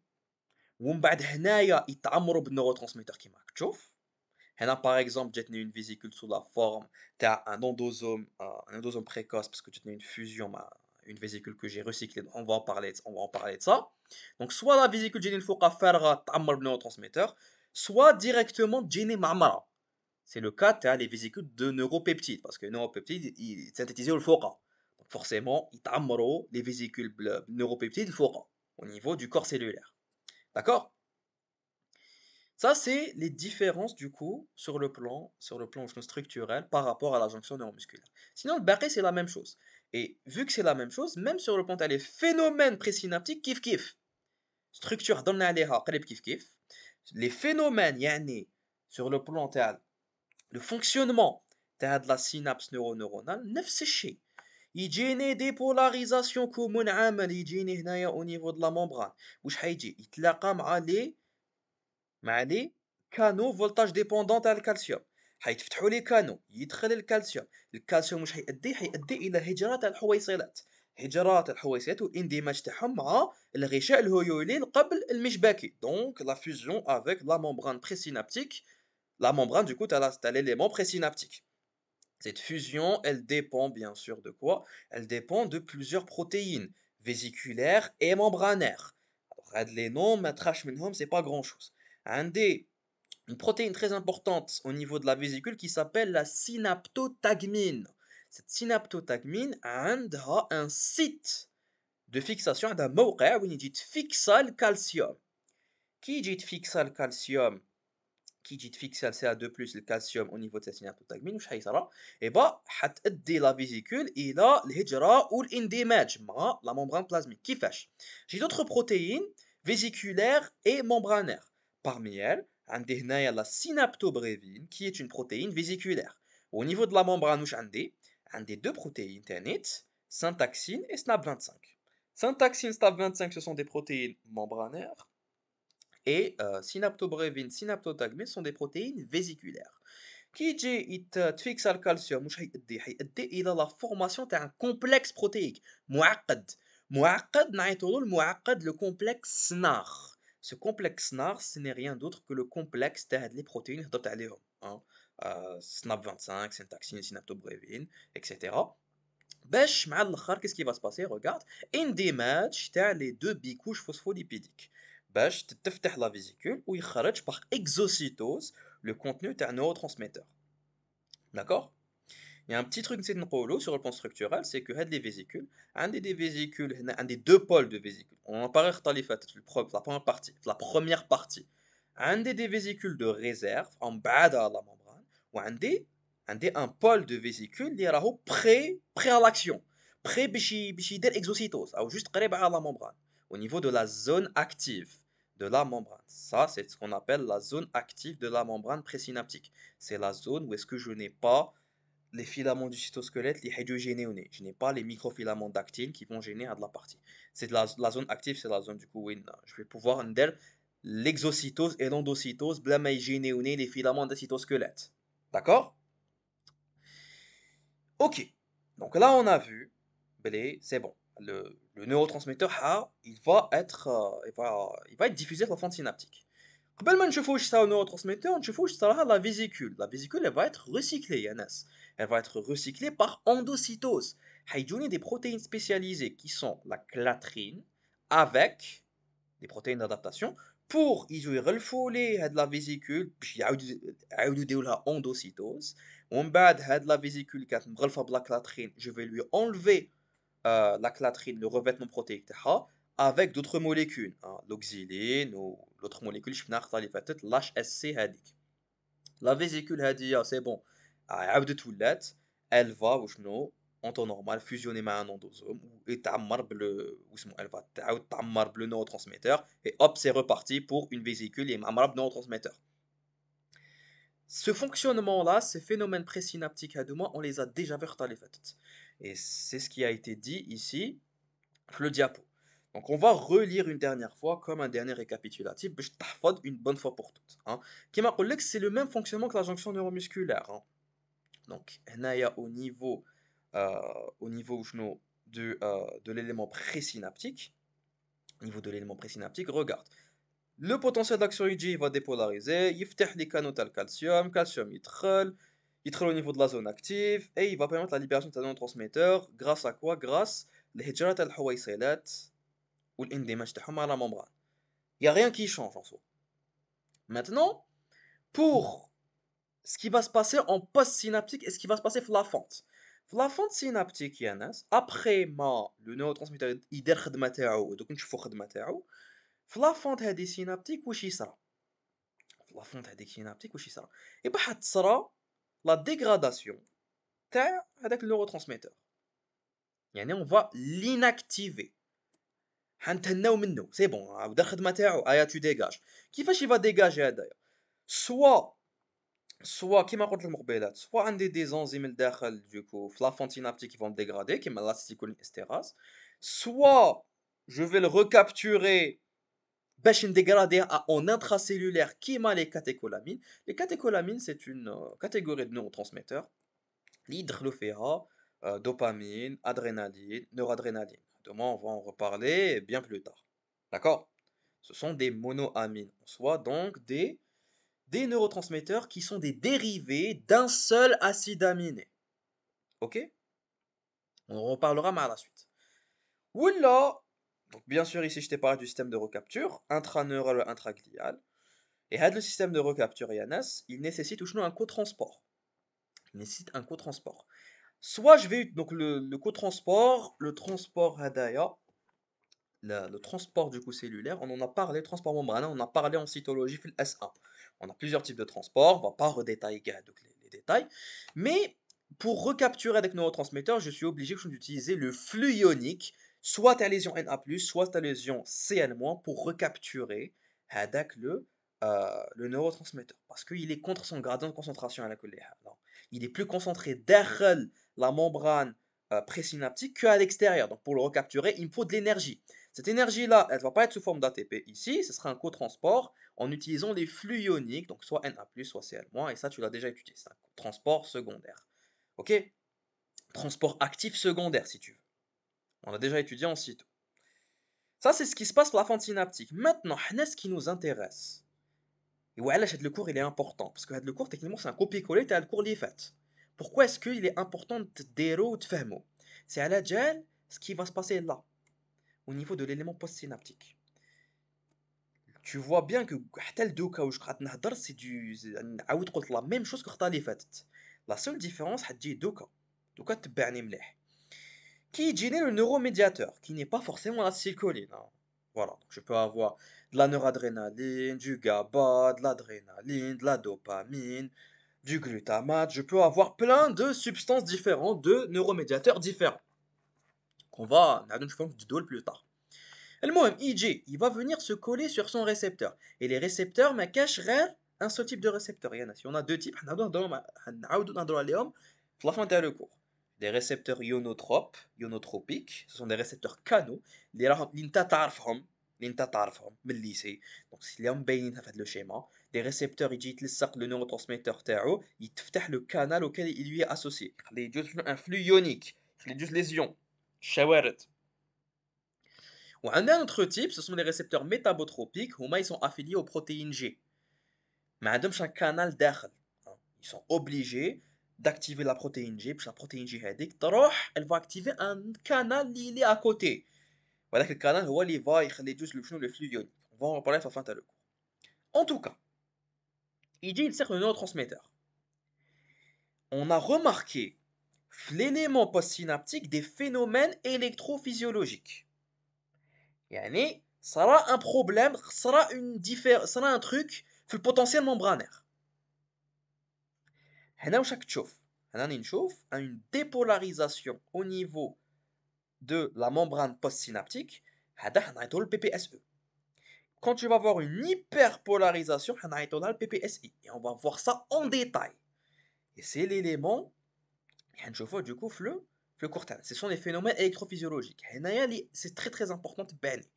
ومن بعد هنايا يتعمروا بالنeurotransmetteur كيما راك تشوف. هنا par exemple جاتني une vésicule sous la forme تاع un endosome précoce parce que جاتني une fusion une vésicule que j'ai recyclée. On va en parler de ça. Donc soit la vésicule تجيني الفوقا فارغه تعمر بالنeurotransmetteur, soit directement تجيني معمره. C'est le cas تاع les vésicules de neuropeptides parce que les neuropeptides ils synthétisés الفوقا. Donc forcément يتعمروا les vésicules neuropeptides الفوقا au niveau du corps cellulaire. D'accord? Ça, c'est les différences du coup sur le plan structurel par rapport à la jonction neuromusculaire. Sinon, le barré, c'est la même chose. Et vu que c'est la même chose, même sur le plan des phénomènes présynaptiques, kiff kiff. Structure, donne عليها قريب kiff kiff. Les phénomènes, يعني, sur le plan le fonctionnement de la synapse neuronale, نفس الشيء. يجيني ديبولاريزاسيون كومون عامل يجيني هنايا au niveau de la membrane. واش حيجي يتلاقى مع لي كانو فولتاج ديبوندون تاع الكالسيوم. حيتفتحوا لي كانو يدخل الكالسيوم واش حيؤدي الى هجره تاع الحويصلات. هجره تاع الحويصلات والاندماج تاعهم مع الغشاء الهيولي قبل المشبكي. دونك لا فيزيون افيك لا ممبران بريسينابتيك. La membrane du coup t'as l'élément présynaptique. Cette fusion, elle dépend bien sûr de quoi? Elle dépend de plusieurs protéines vésiculaires et membranaires. Alors, les noms, c'est pas grand chose. Une protéine très importante au niveau de la vésicule qui s'appelle la synaptotagmine. Cette synaptotagmine a un site de fixation, un موقع où il dit fixe le calcium. Qui dit fixe le calcium? Qui dit fixer le Ca2+, le calcium au niveau de la synaptotagmine, واش حيصرى؟ Et bah, حتأدي la vésicule إلى الهجرة والاندماج مع la membrane plasmique. كيفاش؟ J'ai d'autres protéines vésiculaires et membranaires. Parmi elles, عندي هنايا la synaptobrévine qui est une protéine vésiculaire. Au niveau de la membrane واش عندي deux protéines تانيت, syntaxine et SNAP25. Syntaxine, SNAP25, ce sont des protéines membranaires. Et synaptobrévine, synaptotagmine sont des protéines vésiculaires. Qui dit تفيكس الكالسيوم واش حيؤدي الى la formation تاع un complexe protéique معقد نعيطولو المعقد le complexe SNAR. Ce complexe SNAR, ce n'est rien d'autre que le complexe تاع هاد les protéines اللي هضرت عليهم, SNAP25, syntaxine, synaptobrévine, etc. باش مع الاخر qu'est-ce qui va se passer? Regarde, اندماج تاع les deux bicouches phospholipidiques باش تفتح la vésicule ويخرج par exocytose le contenu تاع neurotransmetteur. D'accord? Il y a un petit truc نسيت نقولو sur le plan structurel, c'est que هاد les vésicules عندي des vésicules هنا عندي deux pôles de vésicules. On en parlait الخطرة اللي فاتت في la première partie. عندي des vésicules de réserve en بعاد على la membrane وعندي un pôle de vésicule اللي راهو prêt à l'action. Prêt باش يدير exocytose او juste قريب على la membrane au niveau de la zone active de la membrane. Ça, c'est ce qu'on appelle la zone active de la membrane présynaptique. C'est la zone où est-ce que je n'ai pas les filaments du cytosquelette, les hédiogénéonés. Je n'ai pas les microfilaments d'actine qui vont gêner à de la partie. C'est la zone active, c'est la zone du coup où je vais pouvoir dire l'exocytose et l'endocytose, blâme généoner les filaments de cytosquelette. D'accord? Ok. Donc là, on a vu, c'est bon. Le neurotransmetteur A, il va être diffusé sur la fente synaptique. قبل ما نشوفوا واش صار neurotransmetteur, نشوفوا واش صار la vésicule. La vésicule, elle va être recyclée, Yanas. Elle va être recyclée par endocytose. حيجوني des protéines spécialisées qui sont la clatrine avec des protéines d'adaptation pour يجوا يغلفوا لي هاد la vésicule باش يعاودوا يديروا لها endocytose. ومن بعد هاد la vésicule كانت مغلفة بلا clatrine, je vais lui enlever la clatrine, le revêtement protéique تاعها avec d'autres molécules, hein, l'oxyline ou l'autre molécule شفناها الخطرة اللي فاتت l'HSC هذيك. La vésicule هادية c'est bon, عاودت ولات, elle va وشنو en temps normal fusionner مع un endosome ويتعمر واسمو elle va تعاود تعمر بلو neurotransmetteur et hop c'est reparti pour une vésicule اللي معمرة بنeurotransmetteur. Ce fonctionnement-là, ces phénomènes présynaptiques هادوما, on les a déjà vus الخطرة اللي فاتت. Et c'est ce qui a été dit ici le diapo. Donc on va relire une dernière fois comme un dernier récapitulatif باش تحفظ une bonne fois pour toutes, hein. كيما نقول لك c'est le même fonctionnement que la jonction neuromusculaire, hein. Donc هنايا au niveau شنو de l'élément présynaptique, au niveau de l'élément présynaptique, regarde. Le potentiel d'action يجي va dépolariser, يفتح les canaux تاع الكالسيوم, calcium يدخل au niveau de la zone active et il va permettre la libération de neurotransmetteurs grâce à quoi? Grâce للهجرة تاع الحويصلات والاندماج تاعهم على la membrane. Il n'y a rien qui change en soi. Maintenant, pour ce qui va se passer en post-synaptique et ce qui va se passer dans la fente. Dans la fente synaptique, Yanas, après le neurotransmetteur يدير خدمة تاعو ودوك نشوفوا خدمة تاعو, في لا فونت هادي سينابتيك واش يصرى في لا فونت هاديك سينابتيك واش يصرى يبقى حتصرى لا ديغراداسيون تاع هذاك النورو ترانسميتور يعني اون فا ليناكتيفي حنتهناو منه سي بون بدا الخدمه تاعو ايا تو ديغاج كيفاش يفا ديغاجي هذايا سوا كيما قلت لك مقبيلات سوا عندي دي زونزيم لداخل دوكو في لا فونت سينابتيك كي فون ديغرادي كيما لاستيكولين استيراز سوا جو في le recapturer باش نديغراديه en intracellulaire كيما les catécholamines. Les catécholamines c'est une catégorie de neurotransmetteurs اللي يدخلوا فيها dopamine, adrénaline, noradrénaline. Demain on va en reparler bien plus tard. D'accord? Ce sont des monoamines en soi, donc des neurotransmetteurs qui sont des dérivés d'un seul acide aminé. Ok? On en reparlera mais à la suite. Oula! Donc bien sûr ici je t'ai parlé du système de recapture, intraneural ou intraglial. Et le système de recapture Yanas, il nécessite un cotransport. Il nécessite un cotransport. Soit je vais donc le cotransport, le transport Hadaya, le transport du coup cellulaire, on en a parlé, transport membraneux, on en a parlé en cytologie fil S1. On a plusieurs types de transport, on va pas redétailler donc les détails, mais pour recapturer avec neurotransmetteurs, je suis obligé d'utiliser le flux ionique, soit ta lésion Na+, soit ta lésion Cn-, pour recapturer hadak le neurotransmetteur, parce qu'il est contre son gradient de concentration à la colère. Il est plus concentré derrière la membrane présynaptique qu'à l'extérieur. Donc pour le recapturer, il me faut de l'énergie. Cette énergie-là, elle ne va pas être sous forme d'ATP ici, ce sera un cotransport en utilisant les flux ioniques, donc soit Na+, soit Cl-, et ça tu l'as déjà étudié, c'est un transport secondaire. Ok? Transport actif secondaire si tu veux. On l'a déjà étudié en cyto. Ça c'est ce qui se passe pour la fente synaptique. Maintenant, ce qui nous intéresse, et ouais, là, le cours il est important, parce que le cours techniquement c'est un copier-coller de le cours qui est fait. Pourquoi est-ce qu'il est important de déro ou de faire mot? C'est à la gel ce qui va se passer là, au niveau de l'élément postsynaptique. Tu vois bien que tel deux cas où je قاعد نهضر c'est du عاود قلت la même chose que الخطره اللي فاتت. La seule différence حتجي دوكا تبعني مليح. Qui génère le neuromédiateur qui n'est pas forcément l'acétylcholine. Voilà, donc je peux avoir de la noradrénaline, du GABA, de l'adrénaline, de la dopamine, du glutamate. Je peux avoir plein de substances différentes, de neuromédiateurs différents. Qu'on va نعاودو plus tard. Le mot IG, il va venir se coller sur son récepteur. Et les récepteurs, ma cache rare, un seul type de récepteur. Si on a deux types, on a le cours. Des récepteurs ionotropes, ionotropiques, ce sont des récepteurs canaux. L'inta ta'arfhom, من lycée. Donc c'est les باينين في le schéma. Des récepteurs يجي يتلصق le neurotransmetteur تاعو يتفتح le canal auquel il lui est associé. Il y a un flux ionique, il y a les ions. شوارد. Ou un autre type, ce sont les récepteurs métabotropiques, ils sont affiliés aux protéines G. Mais ils un canal d'akhal. Ils sont obligés d'activer la protéine G, puis la protéine G elle va activer un canal lié à côté. Voilà que le canal il va le flux ionique. On va en reparler à la fin de le cours. En tout cas, il sert le neurotransmetteur. On a remarqué l'élément postsynaptique des phénomènes électrophysiologiques. يعني صرا un problème, صرا un truc في البوتنسيال membranaire. هنا واش راك تشوف؟ هنا راني نشوف une dépolarisation au niveau de la membrane postsynaptique. هذا حنعيطو le PPSE. Quand tu vas avoir une hyperpolarisation, حنعيطو لها le PPSI. Et on va voir ça en détail. Et c'est l'élément حنشوفوه du coup في le court terme. Ce sont les phénomènes électrophysiologiques. هنايا c'est très très important تباني.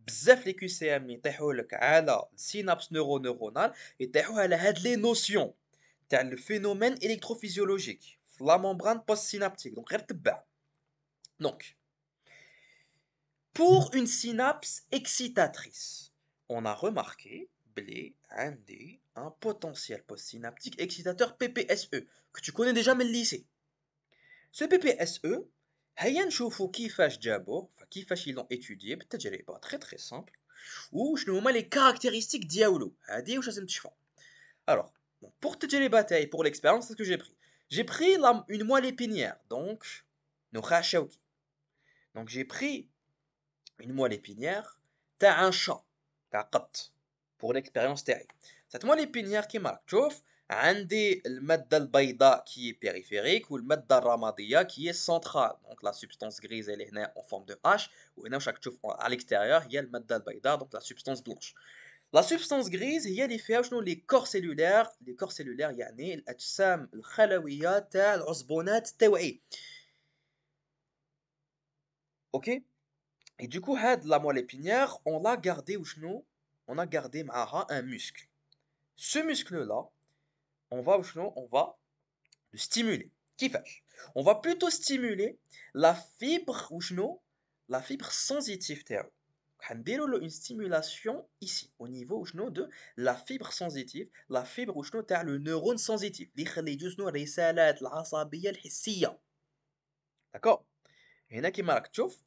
بزاف لي QCM يطيحوا لك على السينابس نورونال يطيحوا على هاد لي نوسيون تاع الفينومين الكتروفيزيولوجيك في لا ممبران بوست سينابتيك دونك غير تبع دونك pour une synapse excitatrice on a remarqué بلي عندي un potentiel postsynaptique excitateur PPSE que tu connais déjà من lycée. Ce PPSE هيا نشوفوا كيفاش جابوه كيفاش ils l'ont étudié بالتجربه très très simple وشنو هما les caractéristiques ديالو هادي واش لازم تشوفها. Alors pour التجربه تاعي pour l'expérience c'est ce que j'ai pris une moelle épinière donc نخاع شوكي. Donc j'ai pris une moelle épinière تاع un chat تاع قط pour l'expérience تاعي. cette moelle épinière كيما راك تشوف عندي المادة البيضاء qui est périphérique والمادة الرمادية qui est centrale. donc la substance grise elle est هنا en forme de H وهنا واش راك تشوف à l'extérieur هي المادة البيضاء donc la substance blanche. la substance grise هي اللي فيها شنو les corps cellulaires. les corps cellulaires يعني الأجسام الخلوية تاع العصبونات التوعية. OK. Et du coup هاد la moelle épinière on l'a gardé وشنو on a gardé معاها un muscle. ce muscle là on va وشنو on va le stimuler. كيفاش on va plutôt stimuler la fibre وشنو la fibre sensitive تاعو. غنديروا له une stimulation ici au niveau وشنو de la fibre sensitive. la fibre وشنو تاع le neurone sensitive اللي يخلي يجيو شنو الرسالات العصبيه الحسيه. داكور. هنا كيما راك تشوف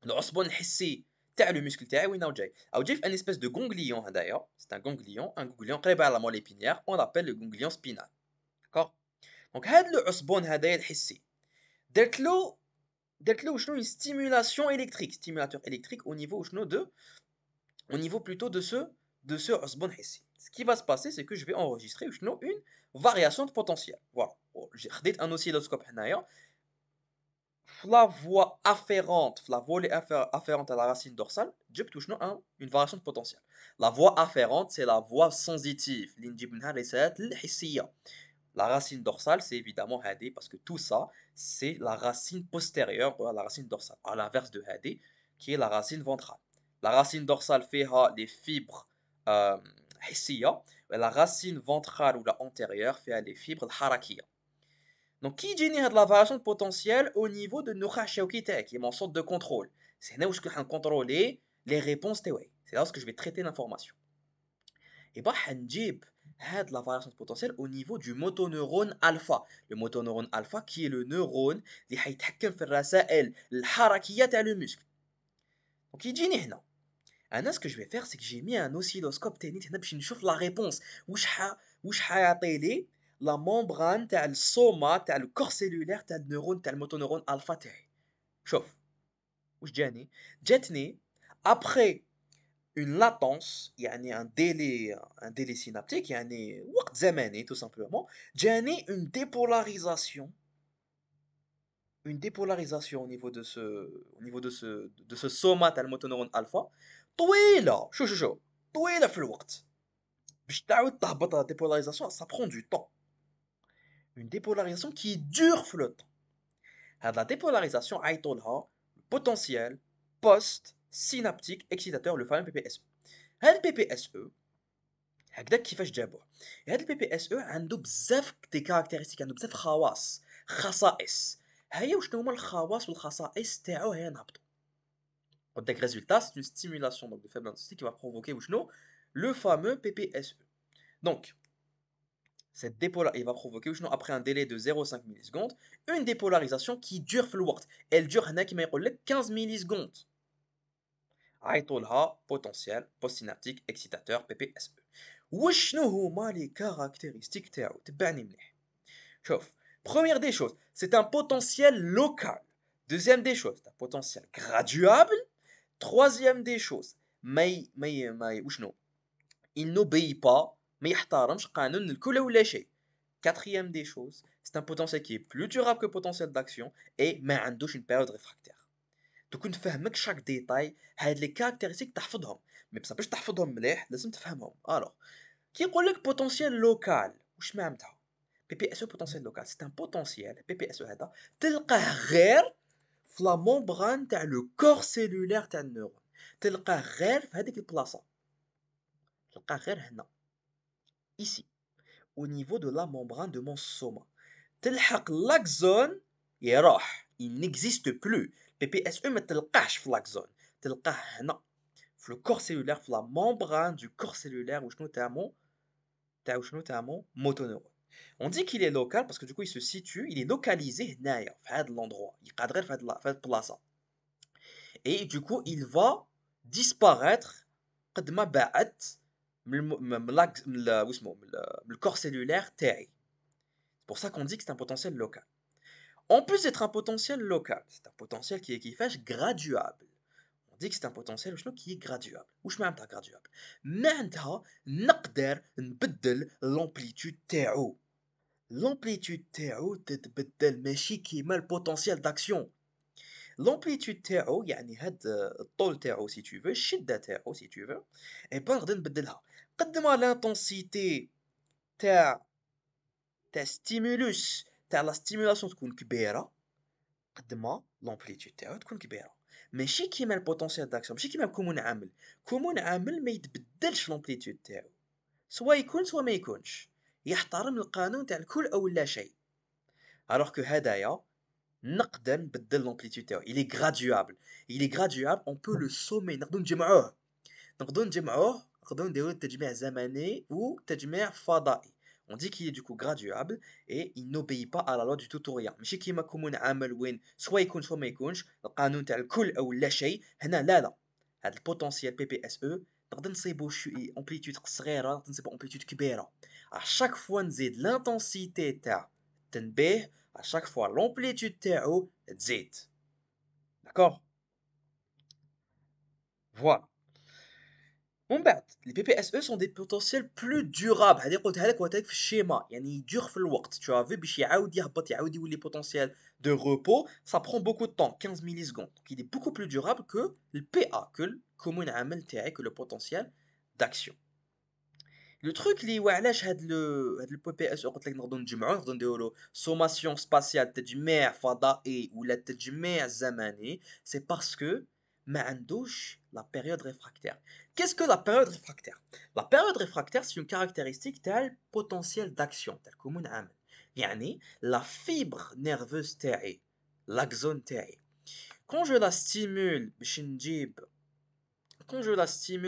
العصبون الحسي تاع لو muscle تاعي وين راهو جاي او جاي في ان espèce de ganglion. هدايا c'est un ganglion قريب على la moelle épinière on l'appelle le ganglion spinal. داكور. دونك هاد العصبون هدايا الحسي درت له شنو une stimulation électrique stimulateur électrique au niveau شنو de au niveau plutôt de ce عصبون حسي. ce qui va se passer c'est que je vais enregistrer شنو une variation de potentiel. voilà j'ai خديت un oscilloscope هنايا la voie afférente, la volée afférente à la racine dorsale, جبت وشنو une variation de potentiel. La voie afférente, c'est la voie sensitive, اللي نجيب منها الرسالات الحسية. La racine dorsale, c'est évidemment هادي, parce que tout ça, c'est la racine postérieure à la racine dorsale, à l'inverse de هادي, qui est la racine ventrale. La racine dorsale فيها les fibres حسية, et la racine ventrale ou la antérieure فيها les fibres الحركية. Donc, qui génère de la variation de potentiel au niveau de Nukha Shaokite, qui est mon sorte de contrôle. C'est là où je vais contrôler les réponses تاوعي. C'est là où je vais traiter l'information. Et bah, هنجيب هاد la variation de potentiel au niveau du motoneurone alpha. Le motoneurone alpha qui est le neurone اللي حيتحكم في الرسائل الحركية تاع le muscle. Donc, يجيني هنا. أنا ce que je vais faire, c'est que j'ai mis un oscilloscope تاني هنا باش نشوف la réponse. واش حيعطي لي la membrane تاع السوما تاع le corps cellulaire تاع النيرون تاع الموتونيرون الفا تاعي. شوف واش جاتني après une latence يعني un délai synaptique يعني وقت زمني tout simplement جاني une dépolarisation au niveau de ce soma تاع الموتونيرون الفا طويله. شو طويله في الوقت باش تعاود تهبط la dépolarisation ça prend du temps. une dépolarisation qui dure le temps. La dépolarisation عيطولها potentiel post-synaptique excitateur, le fameux PPSE. هذا PPSE هكذا كيفاش جابوه. هذا PPSE عنده بزاف دي كاركتيرستيك عنده بزاف خصائص. هيا وشنو هما الخواص والخصائص تاعو هيا نهبطو. Donc résultat c'est une stimulation donc de faible intensité qui va provoquer وشنو le fameux PPSE. Donc cette il va provoquer après un délai de 0,5 millisecondes une dépolarisation qui dure في الوقت. Elle dure هنا كيما يقول لك 15 millisecondes. عيطولها potentiel postsynaptique excitateur PPSE. وشنو هما les caractéristiques تاعو؟ تبعني مليح. شوف première des choses c'est un potentiel local. deuxième des choses c'est un potentiel graduable. troisième des choses وشنو il n'obéit pas ما يحترمش قانون الكل ولا شيء. quatrième des choses c'est un potentiel qui est plus durable que le potentiel d'action et ما عندوش une période réfractaire. دوك نفهمك شاك ديتاي هاد لي كاركتيرستيك تحفظهم مي بصح باش تحفظهم مليح لازم تفهمهم. الوغ كي يقول لك بوتونسييل لوكال واش معناتها؟ بي بي اس او بوتونسييل لوكال سي ان بوتونسييل بي بي اس او هذا تلقاه غير في لا ممبران تاع لو كور سيلولير تاع النيرون. تلقاه غير في هذيك البلاصه تلقاه غير هنا ici au niveau de la membrane de mon soma. تلحق لاكزون يروح il n'existe plus. PPSE ما تلقاهش في لاكزون تلقاه هنا في le corps cellulaire في la membrane du corps cellulaire وشنو تاع mon motoneuron. On dit qu'il est local parce que du coup il se situe, il est localisé هنايا في هذا l'endroit يقعد غير في هذه البلاصه et du coup il va disparaître قد ما بعد من le corps cellulaire تاعي. C'est pour ça qu'on dit que c'est un potentiel local. En plus d'être un potentiel local, c'est un potentiel qui est graduable. On dit que c'est un potentiel qui est graduable. واش معناتها graduable معناتها نقدر نبدل l'amplitude تاعو. l'amplitude تاعو تتبدل ماشي كيما البوتنسيال d'action. l'amplitude تاعو يعني هاد الطول تاعو si tu veux الشدة تاعو si tu veux et ben نقدر نبدلها قد ما l'intensité تاع stimulus تاع لا stimulation تكون كبيرة قد ما l'amplitude تاعو تكون كبيرة. ماشي كيما البوتنسيال داكسيون ماشي كيما كومون عامل ما يتبدلش l'amplitude تاعو سوا يكون سوا ما يكونش يحترم القانون تاع الكل او لا شيء. alors que هدايا نقدر نبدل l'amplitude تاعو il est graduable. on peut le sommer نقدروا نجمعوه نقدروا نديروا تجميع زمني وتجميع فضائي. On dit qu'il est du coup graduable et il n'obéit pas à la loi du tout ou rien. ماشي كيما كومون عامل وين سوا يكون سوا ما يكونش القانون تاع الكل او لا شيء. هنا لا هذا البوتنسيال بي بي اس او نقدر نصيبو امبليتود صغيره نقدر نصيبو امبليتود كبيره. à chaque fois نزيد l'intensité تاع التنبيه à chaque fois l'amplitude تاعو تزيد. d'accord voilà. ومن بعد les PPSE sont des potentiels plus durables. هذه قلتها لك وقتها في الشيما يعني يدور في الوقت. tu as vu باش يعاود يهبط يعاود يولي potentiel de repos ça prend beaucoup de temps 15 millisecondes. donc il est beaucoup plus durable que le PA que le commun عامل تاعي que le potentiel d'action. le truc اللي هو علاش هاد le PPSE قلت لك نقدروا نجمعوه نقدروا نديروا له sommation spatiale تجميع فضائي ولا تجميع زمني c'est parce que ما عندوش la période réfractaire. Qu'est-ce que la période réfractaire? La période réfractaire, c'est une caractéristique تاع potentiel d'action تاع الكمون عامل. يعني la fibre nerveuse تاعي l'axone تاعي quand je la stimule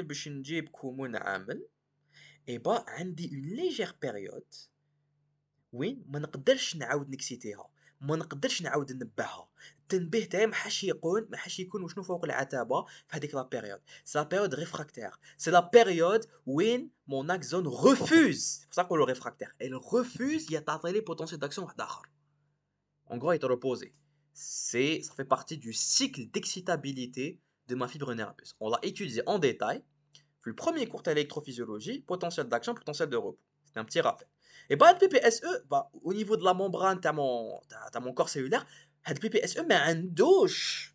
باش نجيب كمون عامل et bah عندي une légère période وين ما نقدرش نعاود نكسيتيها ما نقدرش نعاود ننبهها. التنبيه تاعي ما حاش يكون وشنو فوق العتبه في هذيك لا بيريود. سي لا بيريود ريفراكتير. سي لا بيريود وين مون اكزون ريفوز بصح نقولوا ريفراكتير اي ريفوز يعطي لي بوتونسيال داكسيون واحد اخر. en gros il te repose. Ça fait partie du cycle d'excitabilité de ma fibre nerveuse. On l'a étudié en détail. Le premier cours d'électrophysiologie, potentiel d'action, potentiel de repos. C'est un petit rappel. Et bah, le PPSE, bah, au niveau de la membrane, t'as mon corps cellulaire, le PPSE, mais un douche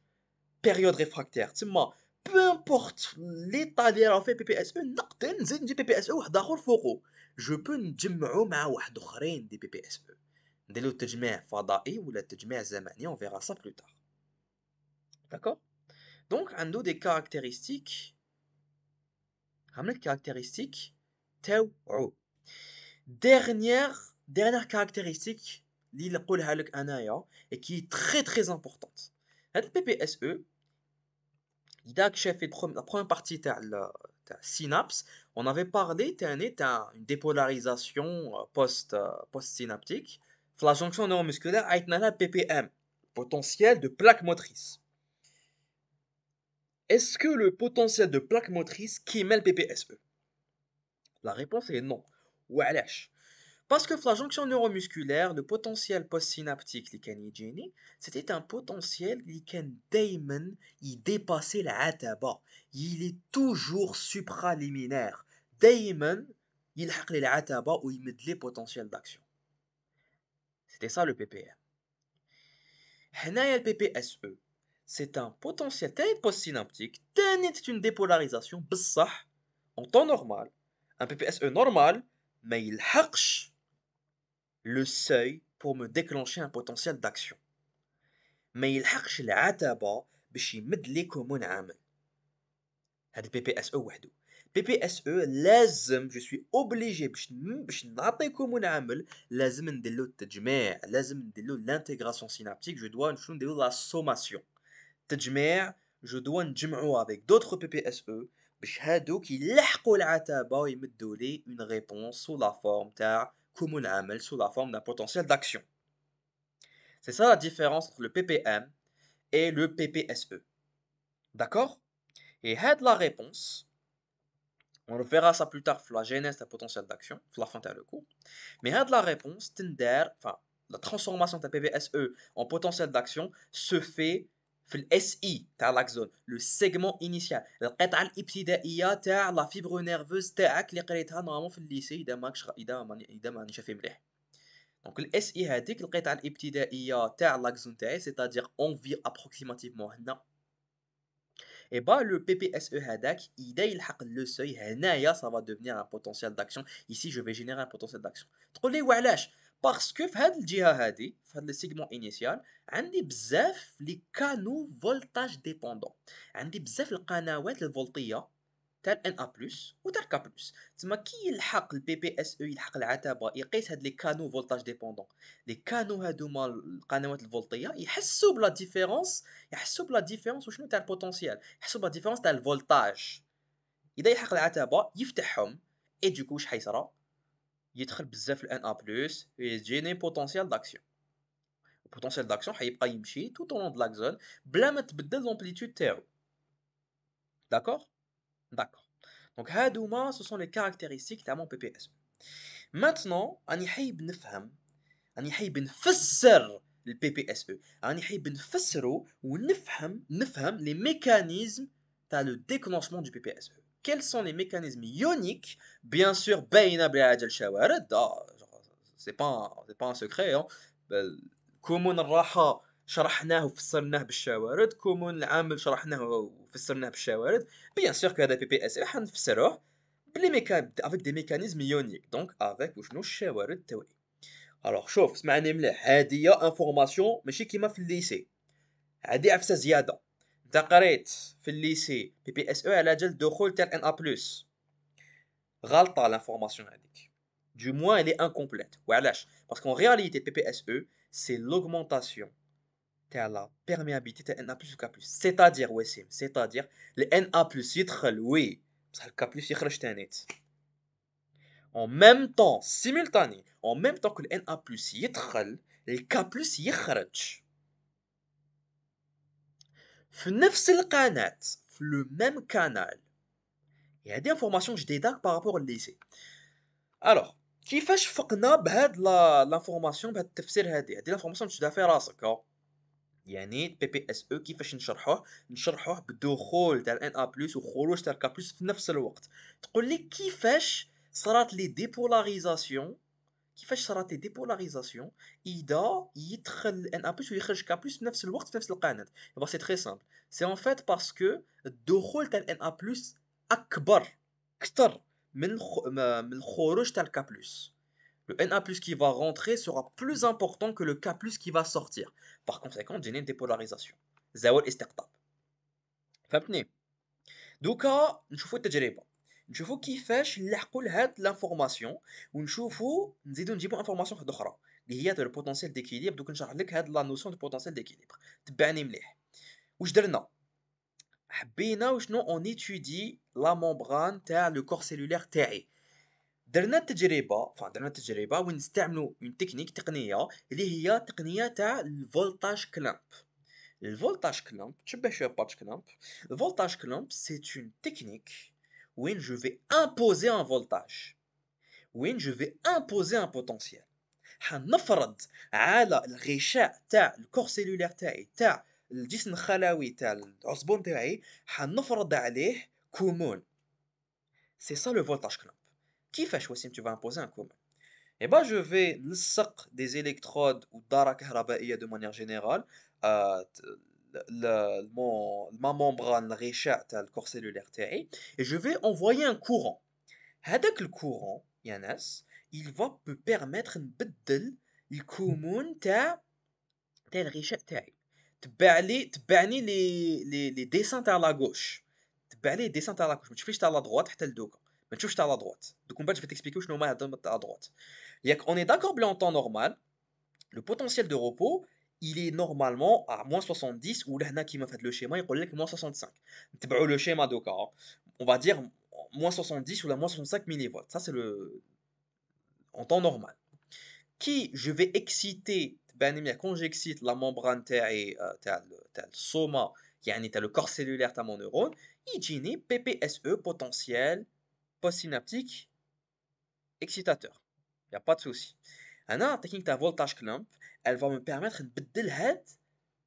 période réfractaire. Peu importe l'état اللي راه فيه PPSE, نقدر نزيد ندير PPSE واحد اخر فوقو. Je peux نجمعو مع واحد اخرين دي PPSE. نديرو تجميع فضائي ولا تجميع زمني, on verra ça plus tard. D'accord? Donc, عنده des caractéristiques عملت caractéristique تاوعو. dernière caractéristique اللي نقولها لك انايا et qui est très très importante. هاد البي بي اس او اذا شافي la première partie تاع synapse on avait parlé تاع une dépolarisation post synaptique في la jonction neuromusculaire عيطنا لها PPM potentiel de plaque motrice. Est-ce que le potentiel de plaque motrice كيما le PPSE? La réponse est non. وعلاش؟ Parce que la jonction neuromusculaire, le potentiel postsynaptique اللي كان يجيني, c'était un potentiel اللي كان دايما يديباسي العتبة. Il est toujours supraliminaire. دايما يلحق لي العتبة ويمد لي potentiel d'action. C'était ça le PPM. هنايا le PPSE, c'est un potentiel تاني postsynaptique, تاني c'est une dépolarisation بصح en temps normal. Un PPSE normal ما يلحقش le seuil pour me déclencher un potentiel d'action. ما يلحقش العتبة باش يمد لي كومون عامل. هذا PPSE وحده. PPSE لازم je suis obligé باش نعطي كومون عامل لازم نديرلو التجميع لازم نديرلو l'intégration synaptique je dois شنو نديرلو la sommation. التجميع je dois نجمعو avec d'autres PPSE باش هادوك يلحقوا العتبة ويمدوا لي une réponse sous la forme تاع كومون عامل sous la forme d'un potentiel d'action. C'est ça la différence entre le PPM et le PPSE. D'accord? Et had la réponse, on verra ça plus tard la genèse d'un potentiel d'action, la fin de le cours. Mais had la réponse, la transformation d'un PPSE en potentiel d'action se fait في الاس اي تاع لاكزون لو سيغمون انيسيال القطعه الابتدائيه تاع لا فيبر نيرفوز تاعك اللي قريتها نورمالمون في الليسي اذا ماني شافي مليح. دونك الاس اي هذيك القطعه الابتدائيه تاع لاكزون تاعي سيتادير اونفي ابروكسيماتيفمون هنا. Et bah le PPSE هذاك إذا يلحق لو سوي هنايا ça va devenir un potentiel d'action. Ici je vais générer un potentiel d'action. تقول لي وعلاش؟ باسكو في هاد الجهة هادي في هاد لو سيغمون انيسيال عندي بزاف لي كانو فولتاج ديبوندون، عندي بزاف القنوات الفولتية تاع ان ا بلس وتاع كا بلس. تما كي يلحق البي بي اس او يلحق العتبة يقيس هاد لي كانو فولتاج ديبوندون، لي كانو هادوما القنوات الفولتية يحسوا بلا ديفيرونس، يحسوا بلا ديفيرونس وشنو تاع البوتونسيال، يحسوا بلا ديفيرونس تاع الفولتاج. اذا يلحق العتبة يفتحهم اي دوكو واش حيصرى؟ يدخل بزاف الان ا بلس ويجيني بوتونسيال داكسيون. البوتونسيال داكسيون حيبقى يمشي تو طون دو لاكزون بلا ما تبدل لومبليتود تاعو. داكور داكور. دونك هادوما سو سون لي كاركتيرستيك تاع مون بي بي اس. مانتنون راني حايب نفهم، راني حايب نفسر البي بي اس او، راني حايب نفسرو نفهم لي ميكانيزم تاع لو ديكلونشمون دو بي بي اس او. Quels sont les mécanismes ioniques, bien sûr باينه بعجل شوارد، c'est pas un secret hein. كومون الراحه شرحناه وفسرناه بالشوارد، كومون العامل شرحناه وفسرناه بالشوارد، بيان سور كو هذا بي بي اس حنفسروه بلي افيك دي ميكانيزم يونيك، دونك افيك وشنو الشوارد تاوعي. الوغ شوف اسمعني مليح، هادي انفورماسيون ماشي كيما في الليسي، هادي عفسه زياده. انت قريت في الليسي بي بي اس او على اجل الدخول تاع ان ا بلس، غلطه لانفورماسيون هذيك، du moins elle est incomplète. وعلاش؟ باسكو en réalité بي بي اس او c'est l'augmentation تاع لا perméabilité تاع ان ا بلس و كا بلس، سيتادير وسيم سيتادير الان ا بلس يدخل وي بصح الكا بلس يخرج تانيت en même temps simultané en même temps que le NA+ يدخل الكا بلس يخرج في نفس القناة في لو ميم كانال. هذه انفورماسيون جديده بارابور الليسي. الوغ كيفاش فقنا بهاد لانفورماسيون بهاد التفسير؟ هذه لانفورماسيون تشدها في راسك يعني بي بي اس او كيفاش نشرحوه بالدخول تاع الان ا بلس وخروج تاع الكا بلس في نفس الوقت. تقول لي كيفاش صرات لي ديبولاريزاسيون، كيفاش صرات لي ديبولاريزاسيون اذا يدخل ان ا بلس ويخرج كا بلس في نفس الوقت في نفس القناه؟ يبقى سي تري سامبل، سي ان فيت باسكو الدخول تاع الان ا بلس اكبر اكثر من الخروج تاع الكا بلس. Le Na plus qui va rentrer sera plus important que le K plus qui va sortir. Par conséquent, تجيني dépolarisation. زاول استقطاب. فهمتني؟ دوكا نشوفو التجربة، نشوفو كيفاش نلحقو لهاد لانفورماسيون، ونشوفو نزيدو نجيبو انفورماسيون واحدة أخرى اللي هي تاع البوتونسيال ديكيليبر. دوك نشرح لك هاد لا نوسيون دو بوتونسيال ديكيليبر. تبعني مليح. واش درنا؟ حبينا وشنو اون ايتودي لا ممبران تاع لو كور سيلولير تاعي. درنا تجربه وين نستعملوا اون تقنيه اللي هي تقنيه تاع الفولتاج كلامب. الفولتاج كلامب تشبه شويه باتش كلامب. الفولتاج كلامب سي اون تكنيك وين جو في امبوزي ان فولتاج، وين جو في امبوزي ان بوتونسيال. حنفرض على الغشاء تاع الكور سيلولير تاعي تاع الجسم الخلوي تاع العصبون تاعي، حنفرض عليه كومون. سي سا لو فولتاج كلامب. كيفاش وسيم تو امبوزي ان كومون؟ Et bah je vais نلصق des électrodes ou دارة كهربائية de manière générale ma membrane الغشاء تاع الكور سيلولير تاعي، et je vais envoyer un courant. هذاك الكورون يا ناس il va me permettre نبدل الكمون تاع الغشاء تاعي. تبعني لي ديسان تاع لا غوش، تبع لي ديسان تاع لا غوش، ما تشوفيش تاع لا دروات حتى لدوكا، ما تشوفش تاع لا دروات. دوك من بعد جو تيكسبيكيو شنو هما هاد تاع دروات. ياك on est d'accord بلي en temps normal le potentiel de repos il est normalement à moins 70 ou لهنا كيما في هاد لو شيما يقول لك moins 65. نتبعوا لو شيما دوكا on va dire moins 70 ou la moins 65 millivolts. Ça c'est le en temps normal. Qui je vais exciter quand j'excite la membrane تاعي تاع السوما يعني تاع le corps cellulaire تاع mon neurone يجيني PPSE potentiel postsynaptique excitateur. Y a pas de souci. انا technique تاع voltage clamp elle va me permettre نبدل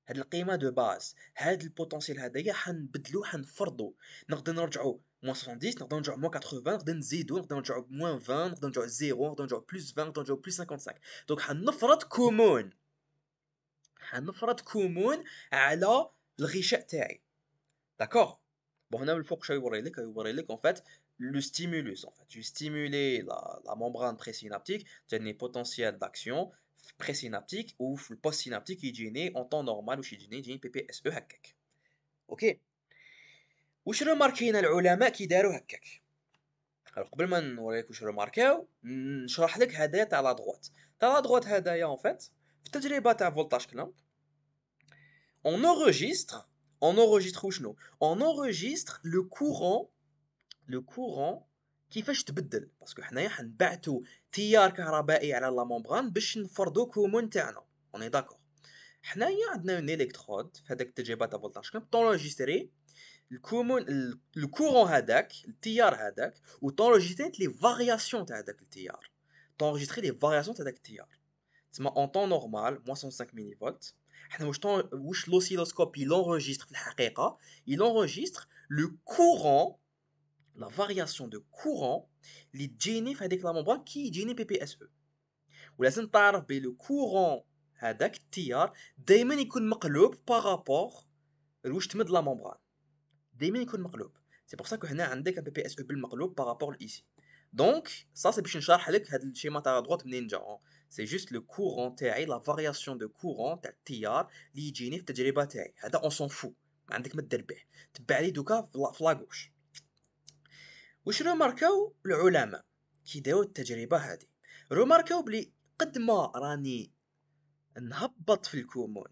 هاد القيمه دو باز، هاد البوتنسيال هذايا حنبدلو حنفرضو، نقدر نرجعو موان 70، نقدر نرجعو موان 80، نقدر نزيدو، نقدر نرجعو موان 20، نقدر نرجعو 0، نقدر نرجعو بلس 20، نقدر نرجعو بلس 55. دونك حنفرض كومون، حنفرض كومون على الغشاء تاعي. داكوغ. بون هنا من الفوق شنو يوري لك؟ يوري لك en fait le stimulus. En fait, je stimuler la membrane présynaptique, جاني potentiel d'action présynaptique ou في البوست يجيني en temps normal واش يجيني بي بي اس او هكاك. اوكي. واش رماركينا العلماء كي داروا هكاك؟ قبل ما نوريك واش رماركاو نشرح لك هدايا تاع لا دروات. تاع لا دروات هدايا en fait في التجربه تاع فولتاج كلامب on enregistre وشنو؟ on enregistre le courant كيفاش تبدل، باسكو حنايا حنبعثوا تيار كهربائي على لا ممبران باش نفرضوا كومون تاعنا. اوني داكور. حنايا عندنا اون الكترود في هذاك التجربه تاع فولتاج كامب تونجستري الكومون الكورون هذاك التيار هذاك، وتونجستري لي فارياسيون تاع هذاك التيار، تونجستري لي فارياسيون تاع هذاك التيار. تسمى اون طون نورمال 105 ملي فولت. حنا واش لوسيلوسكوب يلونجستر في الحقيقه؟ يلونجستر لو كورون، la variation de courant اللي تجيني في هذيك لا ممبران كي يجيني بي بي اس او. ولازم تعرف بلي لو كورون هذاك التيار دائما يكون مقلوب بارابور لواش تمد لا ممبران، دائما يكون مقلوب. سي بور سا كو هنا عندك بي بي اس او بالمقلوب بارابور لايسي. دونك سا سي باش نشرح لك هذا الشيما تاع دروت منين جا. سي جوست لو كورون تاعي، لا فارياسيون دو كورون تاع التيار اللي يجيني في التجربه تاعي. هذا اون سون فو، ما عندك ما دير به. تبع لي دوكا في لاغوش. واش رماركاو العلماء كي داو التجربه هذه؟ رماركاو بلي قد ما راني نهبط في الكومون،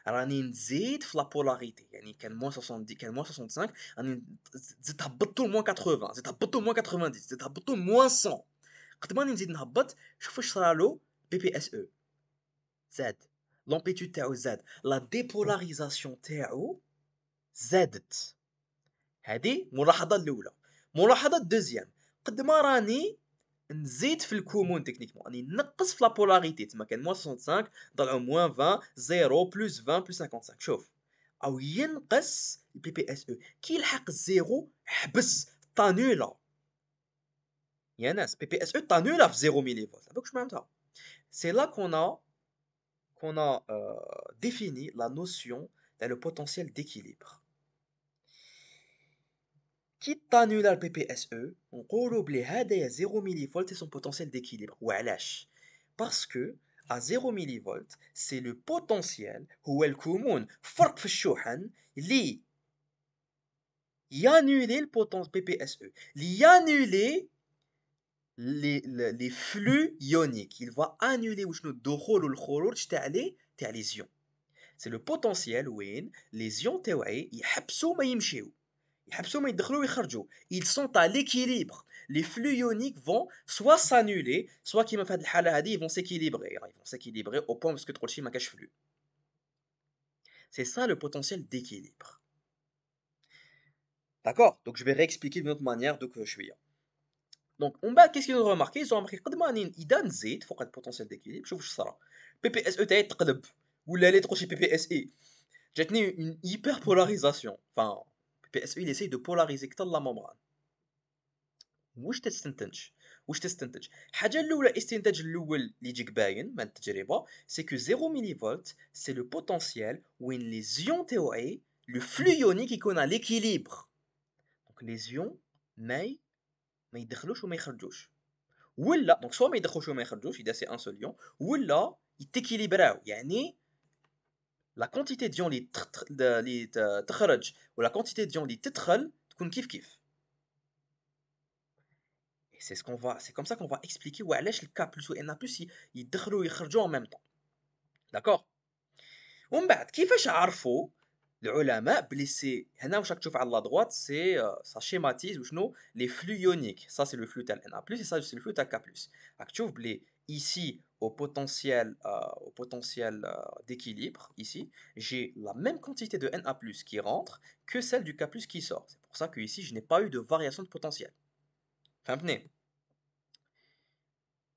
راني نزيد في لابولاريتي، يعني كان موان 70 كان موان 65، راني زدت هبطتو موان 80، زدت هبطتو موان 90، زدت هبطتو موان 100. قد ما راني نزيد نهبط، شوف واش صرالو بي بي اس او زاد، لامبليتود تاعو زاد، لا ديبولاريزاسيون تاعو زادت. هذه ملاحظه الاولى. ملاحظه الدوزيام، قد ما راني نزيد في الكومون تكنيكمون، راني نقص في لابولاريتي، تما كان موان 65 ضلعوا موان 20، 0 بلس 20 بلس 55. شوف، او ينقص البي بي اس او كي يلحق الزيرو حبس طانولا. يا ناس بي بي اس او طانولا في 0 ملي فولت، عرفتوا واش معناتها؟ سي لا كون défini la notion تاع لو بوتونسيال d'équilibre. كي طانولا البي بي اس او نقولوا بلي هذايا 0 ملي فولت سون بوتونسيال d'équilibre. وعلاش؟ باسكو à 0 ملي فولت سي لو بوتونسيال، هو الكمون فرق في الشحن اللي يانولي البوتون بي بي اس او، اللي يانولي لي فلو يونيك. il va annuler وشنو الدخول والخروج تاع لي زيون. سي لو بوتونسيال وين لي زيون تاوعي يحبسوا ما يمشيو، يحبسوا ما يدخلوا ويخرجوا. ils sont à l'équilibre. les flux ioniques vont soit s'annuler soit كيما في هذه الحاله هذه ils vont s'équilibrer. ils vont s'équilibrer au point parce que تقول شي ما كاش flux. c'est ça le potentiel d'équilibre. D'accord? Donc je vais réexpliquer d'une autre manière donc شويه. Donc on va qu'est-ce qu'ils ont remarqué? Ils ont remarqué قد ما راني اذا نزيد فوق البوتنسيال ديكيليبر، شوف واش صرا. بي بي اس او تاعي تقلب، ولا لي تقول شي بي بي اس اي. جاتني une hyper polarisation. Enfin بي بي اس او il essaye de polariser كتر لا ممبران. واش تستنتج؟ الحاجه الاولى، الاستنتاج الاول اللي يجيك باين من التجربه، سي كو 0 ملي فولت سي لو بوتنسيال وين لي زيون تاوعي لو فلو يونيك يكون على ليكيليبر. دونك لي زيون ما يدخلوش وما يخرجوش، ولا دونك سوا ما يدخلوش وما يخرجوش اذا سي ان سول يون، ولا يتيكيليبراو. يعني لا كونتيتي ديون اللي تخرج ولا كونتيتي ديون اللي تدخل تكون كيف كيف. C'est comme ça qu'on va expliquer وعلاش الكا بلس و ان بلس يدخلوا ويخرجوا en même temps. داكوغ. ومن بعد كيفاش عرفوا العلماء بلي سي هنا واش راك تشوف على لا دروات سي سا شيماتيز وشنو لي فلو يونيك. سا سي لو فلو تاع ان بلس، سا سي لو فلو تاع كا بلس. راك تشوف بلي ici au potentiel d'équilibre, ici j'ai la même quantité de Na+ qui rentre que celle du K+ qui sort. C'est pour ça que ici je n'ai pas eu de variation de potentiel. فهمتني؟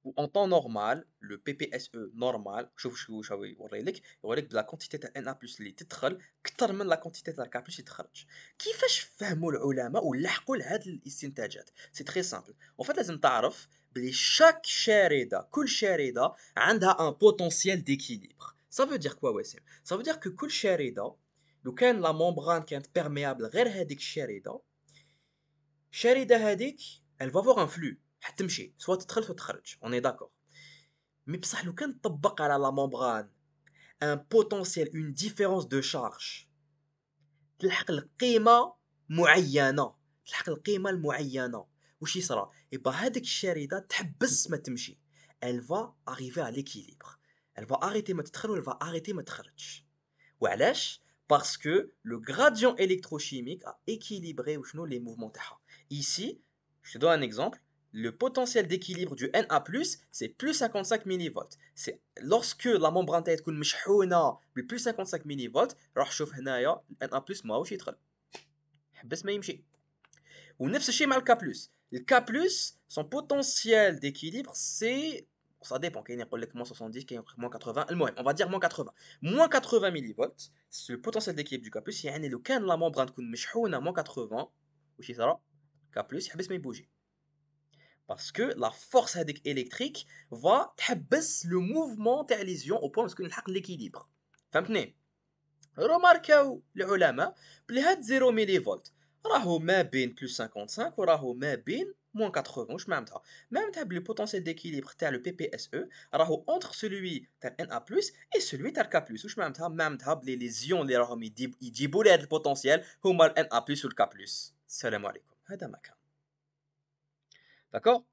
Ou en temps normal, le PPSE normal, شوف شو يوريلك بلا quantité تاع Na plus اللي تدخل كتر من لا quantité تاع K plus اللي تخرج. كيفاش فهموا العلماء ولحقوا لهاد الاستنتاجات؟ سي تري سامبل. en fait لازم تعرف بلي شاك شاردة كل شاردة عندها un potentiel d'équilibre. Ça veut dire quoi واسم؟ Ça veut dire que كل شاردة لو كان لا ممبران كانت perméable غير هذيك الشاردة الشاردة هذيك elle va avoir un flux حتمشي سواء تدخل سواء تخرج on est d'accord. مي بصح لو كان طبق على لا ممبران ان بوتونسييل اون ديفيرونس دو شارج تلحق القيمه معينه تلحق القيمه المعينه واش يصرى يبا هذيك الشريطه تحبس ما تمشي elle va arriver à l'équilibre elle va arrêter ما تدخل و elle va arrêter ما تخرج وعلاش parce que le gradient électrochimique a équilibré وشنو les mouvements تاعها ici je te donne un exemple. Le potentiel d'équilibre du Na+, c'est plus 55 millivolts. C'est lorsque la membrane تكون مشحونة ب plus 55 millivolts راح شوف هنايا Na+ ماهوش يدخل حبس ما يمشي. ونفس الشيء مع الK+. الK+, son potentiel d'équilibre c'est ça dépend كاين يقول لك moins 70 كاين يقول لك moins 80 المهم on va dire moins 80 moins 80 millivolts c'est le potentiel d'équilibre du K+, يعني لو كان la membrane تكون مشحونة moins 80 واش يصرى K+ يحبس ما يبوجي. Parce que la force électrique va تحبس le mouvement تاع les ions au point où نلحق l'équilibre. فهمتني؟ remarquaو العلماء بلي هاد 0 ملي فولت راهو ما بين بلس 55 وراهو ما بين موان 80. واش معناتها؟ معناتها بلي potentiel d'équilibre تاع le PPSE راهو entre celui تاع Na+ et celui تاع K+. واش معناتها؟ معناتها بلي les ions اللي راهم يجيبوا لي هاد البوتنسيال هما ال Na+ و ال K+. السلام عليكم. هذا ما كان. داكور؟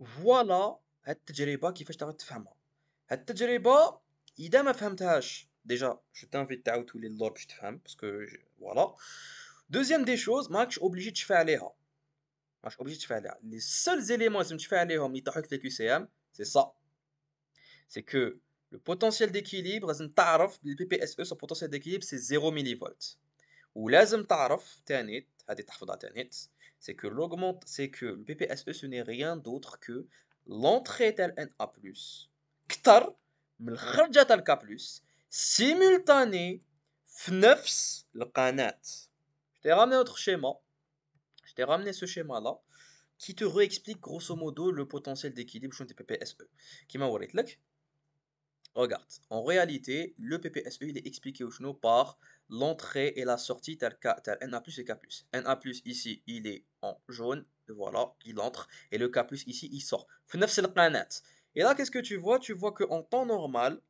فوالا هاد التجربة كيفاش تقدر تفهمها. هاد التجربة إذا ما فهمتهاش ديجا جو تانفيت تعاود تولي للور باش تفهم باسكو فوالا. دوزيام دي شوز ماكش اوبليجي تشفى عليها. ماكش اوبليجي تشفى عليها. لي سول زيليمون لازم تشفى عليهم يطيحوك في الكي سي ام سي سا. سي كو لو بوتونسيال ديكيليبر لازم تعرف بلي بي بي اس او سون بوتونسيال ديكيليبر سي 0 ملي فولت. ولازم تعرف تانيت هادي تحفظها تانيت c'est que l'augmente c'est que le PPSE ce n'est rien d'autre que l'entrée تاع Na+ كتر من الخرجة تاع K+ simultané في نفس القناة. Je t'ai ramené notre schéma. Je t'ai ramené ce schéma là qui te réexplique grosso modo le potentiel d'équilibre du PPSE. Qui m'a وريت لك. Regarde, en réalité, le PPSE il est expliqué au chenou par l'entrée et la sortie tel Na+ et K+. Na+ ici, il est en jaune, voilà, il entre, et le K+ ici, il sort. Et là, qu'est-ce que tu vois? Tu vois qu'en temps normal,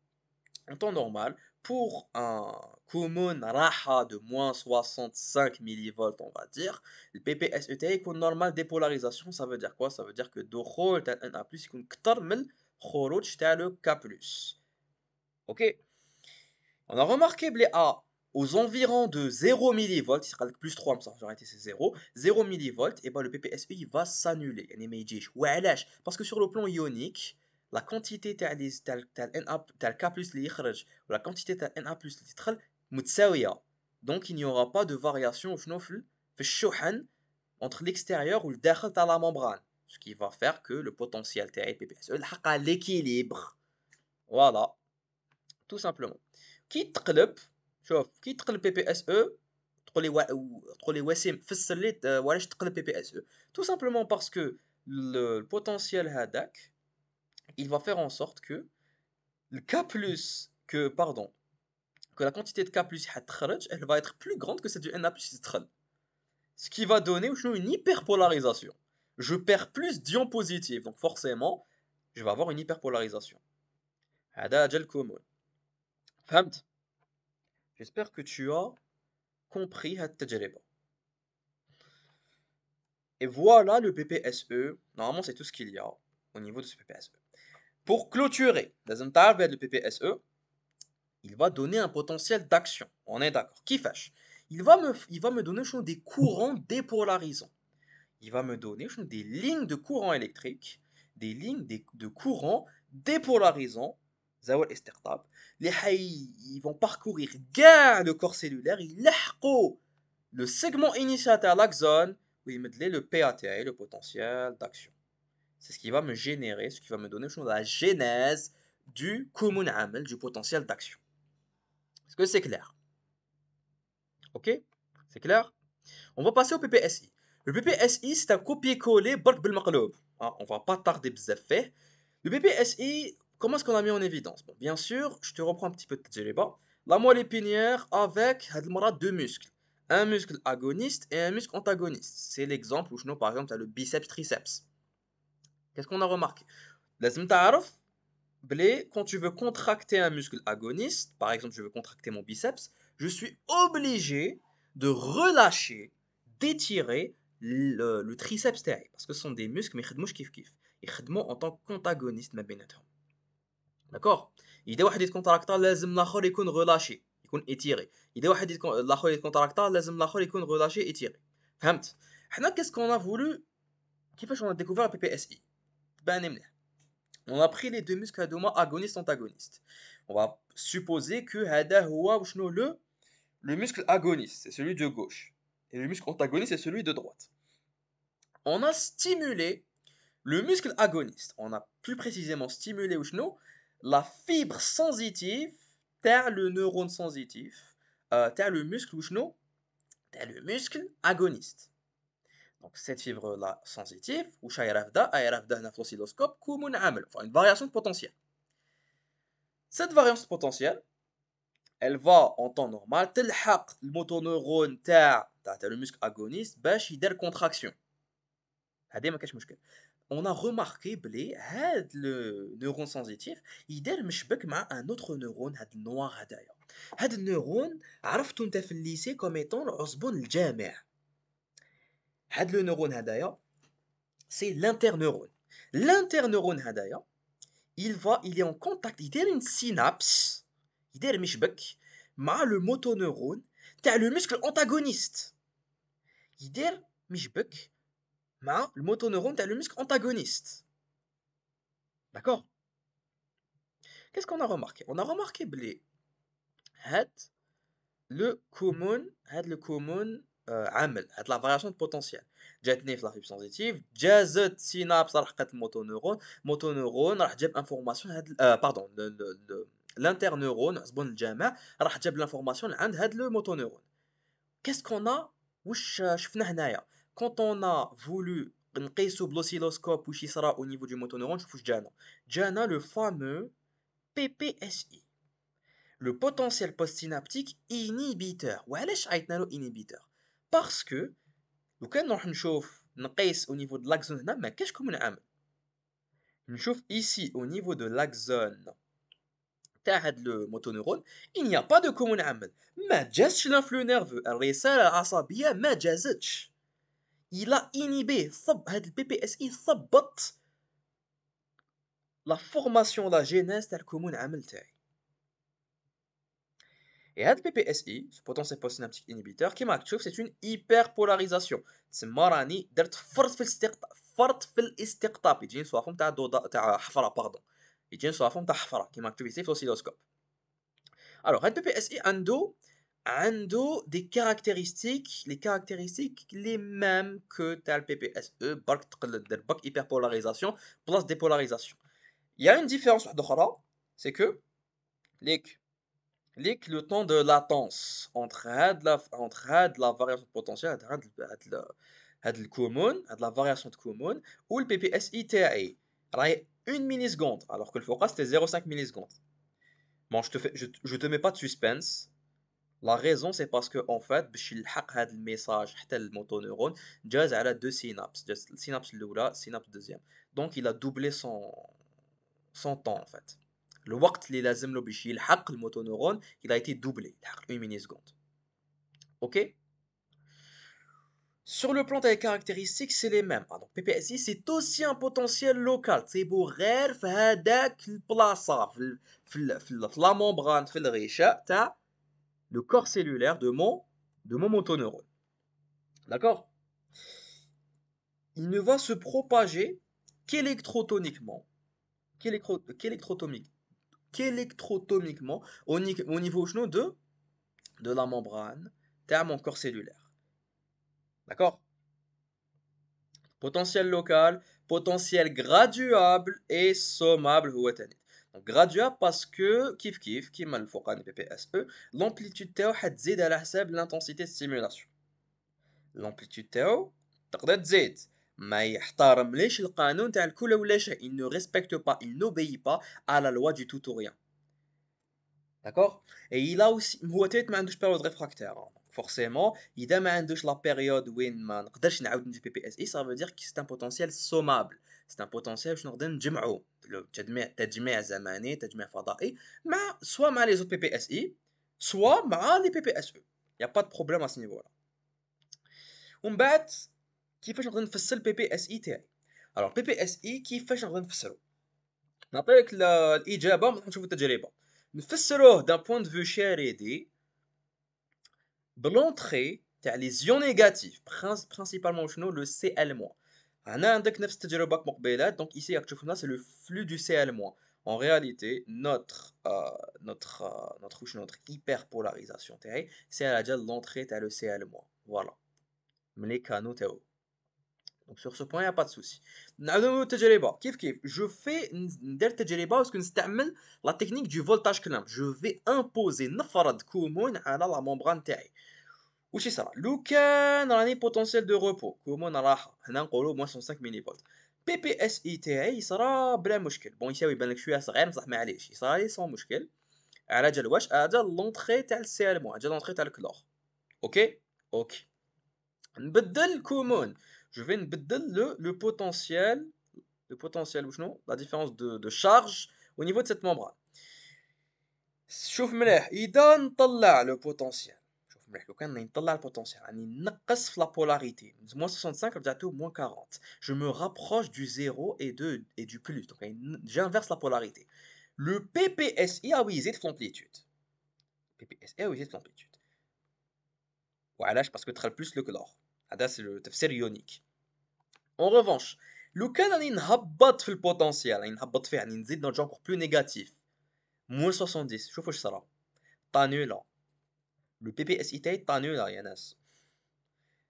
pour un common raha de moins 65 millivolts, on va dire, le PPSE est normal dépolarisation, ça veut dire quoi? Ça veut dire que دخول تاع Na+ يكون كتر من خروج تاع le K+. Ok, on a remarqué que aux environs de 0 millivolts, c'est plus 3, mais ça en réalité c'est 0 millivolts, et ben le PPSE il va s'annuler. Parce que sur le plan ionique, la quantité تاع K+ اللي يخرج ou la quantité تاع Na+ اللي تدخل متساوية. Donc il n'y aura pas de variation في الشحن entre l'extérieur ou le داخل تاع la membrane. Ce qui va faire que le potentiel تاع PPSE يلحق à l'équilibre. Voilà. Tout simplement. كي تقلب شوف كي تقلب بي بي اس او تقول لي وسيم فسر لي وعلاش تقلب بي بي اس او tout simplement parce que le potentiel هذاك il va faire en sorte que le K plus que pardon que la quantité de K plus حتخرج elle va être plus grande que celle du Na plus تدخل ce qui va donner une hyperpolarisation. Je perds plus d'ions positifs donc forcément je vais avoir une hyperpolarisation. هذا جا الكمون. فهمت؟ J'espère que tu as compris cette تجربة. Et voilà le PPSE. Normalement, c'est tout ce qu'il y a au niveau de ce PPSE. Pour clôturer, le PPSE, il va donner un potentiel d'action. On est d'accord. Qui fâche? Il va me donner des courants dépolarisants. Il va me donner des lignes de courant électrique, des lignes de courant dépolarisants. Ils vont parcourir le corps cellulaire. Ils لحقوا le segment initial à l'axone où il met le PATA, le potentiel d'action. C'est ce qui va me générer, ce qui va me donner la genèse du common amel, du potentiel d'action. Est-ce que c'est clair? Ok? C'est clair? On va passer au PPSI. Le PPSI, c'est un copier-coller bark بالمقلوب. Hein, on va pas tarder بزاف فيه. Le PPSI, comment est-ce qu'on a mis en évidence? Bon, bien sûr, je te reprends un petit peu de tajriba. La moelle épinière avec هاد المرة deux muscles. Un muscle agoniste et un muscle antagoniste. C'est l'exemple où je par exemple, tu as le biceps triceps. Qu'est-ce qu'on a remarqué? لازم تعرف بلي quand tu veux contracter un muscle agoniste, par exemple, je veux contracter mon biceps, je suis obligé de relâcher, d'étirer le triceps تاعي parce que ce sont des muscles ما يخدموش كيف كيف يخدموا en tant qu'antagoniste ما بيناتهم. D'accord. إذا واحد يتكونتراكتا لازم الآخر يكون relâché يكون étiré. إذا واحد الآخر يتكونتراكتا لازم الآخر يكون relâché étiré. فهمت؟ حنا qu'est-ce qu'on a voulu كيفاش on a découvert le PPSI؟ تبان مليح. On a pris les deux muscles agoniste-antagoniste. On va supposer que هذا هو وشنو le muscle agoniste, c'est celui de gauche. Et le muscle antagoniste, c'est celui de droite. On a stimulé le muscle agoniste. On a plus précisément stimulé وشنو la fibre sensitive تاع le neurone sensitif تاع le muscle وشنو تاع le muscle agoniste. Donc cette fibre-là sensitive, واش راهي رافده هنا في l'oscilloscope كومون عامل, enfin une variation de potentiel. Cette variance potentielle, elle va en temps normal تلحق الموتونيرون تاع le muscle agoniste باش يدير contraction. هذه ما كاش مشكل. On a remarqué بلي هاد le neurone sensitif يدير مشبك مع un autre neurone هاد النوار هدايا. هاد النيرون عرفتو نتا في الليسي كوم ايطون العصبون الجامع. هاد le neurone هدايا c'est l'interneurone. L'interneurone هدايا il est en contact, il y a une synapse, il y a مشبك مع le motoneurone تاع le muscle antagoniste. يدير مشبك مع le motoneurone تاع le muscle antagoniste. D'accord? Qu'est-ce qu'on a remarqué? On a remarqué بلي هاد le common عامل هاد la variation de potentiel جاتني في la fibre sensitive جازت synapse لحقت الموتونيرون راح جاب انفورماسيون هاد باردون الانترنيرون عصبون الجامع راح جاب لانفورماسيون عند هاد لو موتونيرون. Qu'est-ce qu'on a واش شفنا هنايا quand on a voulu نقيسو بلوسيلوسكوب واش يصرا au niveau du motoneuron شوف واش جانا le fameux PPSI, le potentiel postsynaptique inhibiteur. وعلاش عيطنا له inhibiteur؟ parce que لو كان نروح نقيس au niveau de l'axone هنا ما كاش كومون عامل. نشوف ici au niveau de l'axone تاع هاد لو موتونيرون il n'y a pas de common عامل. ما جازش l'influx nerveux الرسالة العصبية ما جازتش. il a inhibé هاد البي بي اس اي ثبط la formation la genèse تاع الكومون عامل تاعي. Et هاد PPSI, ce potentiel postsynaptique inhibiteur, كيما راك تشوف c'est une hyperpolarisation. تسمى راني درت فرط في الاستقطاب يجيني سوا فورم تاع تاع حفره باردون يجيني سوا فورم تاع حفره كيما راك تشوف ici في l'oscilloscope. Alors هاد PPSI عنده des caractéristiques les mêmes que تاع le PPSE برك تقدر دير برك hyperpolarisation بلاص dépolarisation. Il y a une différence واحده اخرى c'est que le temps de latence entre la variation potentielle le common, la variation de common ou le PPSI تاعي راهي 1 milliseconde alors que le forecast c'était 0,5 millisecondes. Bon, je te mets pas de suspense. La raison c'est parce que en fait باش يلحق هذا الميساج حتى الموتونيرون جاز على deux synapses, جاز السينابس الاولى السينابس deuxième. Donc il a doublé son temps en fait. Le وقت اللي لازم له باش يلحق الموتونيرون il a été doublé يلحق 1 milliseconde. OK? Sur le plan des caractéristiques c'est les mêmes. Donc PPSI c'est aussi un potentiel local تصيبو غير في هذاك البلاصه في la membrane في الغشاء تاع le corps cellulaire de mon motoneurone. D'accord? Il ne va se propager qu'électrotoniquement au niveau de la membrane تاع mon corps cellulaire. D'accord? Potentiel local, potentiel graduable et sommable هو تاني. Donc graduable parce que كيف كيما الفوقاني PPSE l'amplitude تاعو حتزيد على حساب l'intensité de stimulation. l'amplitude تاعو تقدر تزيد ما يحترمليش القانون تاع الكل ولا شيء. Il ne respecte pas, il n'obéit pas à la loi du tout ou rien. D'accord? Et il a aussi هو تيت ما عندوش période réfractaire. Forcément, إذا ما عندوش la période وين ما نقدرش نعاود ندير PPSI, ça veut dire que c'est un potentiel sommable. C'est un potentiel باش نقدر نجمعو تجميع زمني تجميع فضائي مع soit مع les autres PPSI soit مع les PPSE. Il y a pas de problème à ce niveau-là. ومن بعد كيفاش نقدر نفسر البي بي اس اي تاعي؟ الوغ بي بي اس اي كيفاش نقدر نفسرو؟ نعطيك الاجابه ونروح نشوفو التجربه. نفسروه دان بوين دو فيو شاردي بلونطري تاع لي زيون نيجاتيف برينسيبالمون شنو لو سي ال موان. هنا عندك نفس التجربه كمقبيلات. دونك ايسي راك تشوف هنا سي لو فلو دو سي ال موان. En réalité, notre hyperpolarisation c'est à la l'entrée à le CL-. Voilà. Mais les canaux تاعو. Donc sur ce point, il n'y a pas de souci. نعاودو التجربة كيف je fais ندير تجربة باسكو نستعمل la technique du voltage clamp. Je vais imposer نفرض كومون على la membrane تاعي. واش يصرى لو كان راني بوتونسيال دو روبو كومون راحة هنا نقولو موان 105 ملي فولت بي بي اس اي تاعي يصرى بلا مشكل. بون يساوي يبان لك شويه صغير بصح معليش يصرى لي سون مشكل. على جال واش هذا لونطري تاع السي ال مو هذا لونطري تاع الكلور. اوكي نبدل كومون. Je vais نبدل le potentiel ou non la différence de charge au niveau de cette membrane. شوف مليح إذا نطلع le potentiel. شوف مليح لو كان نطلع البوتنسيال راني نقص في la polarité. moins 65 رجعتو moins 40. Je me rapproche du 0 et du plus. Donc j'inverse la polarité. Le PPSI a يزيد في l'amplitude. PPSI a يزيد في l'amplitude. وعلاش؟ باسكو دخل plus le chlore. هذا سي لو تفسير يونيك. En revanche, لو كان راني نهبط في البوتنسيال راني نهبط فيه راني نزيد نرجع encore plus négatif moins 70 شوف واش صرا طانولا لو بي بي اس اي تاعي طانولا يا ناس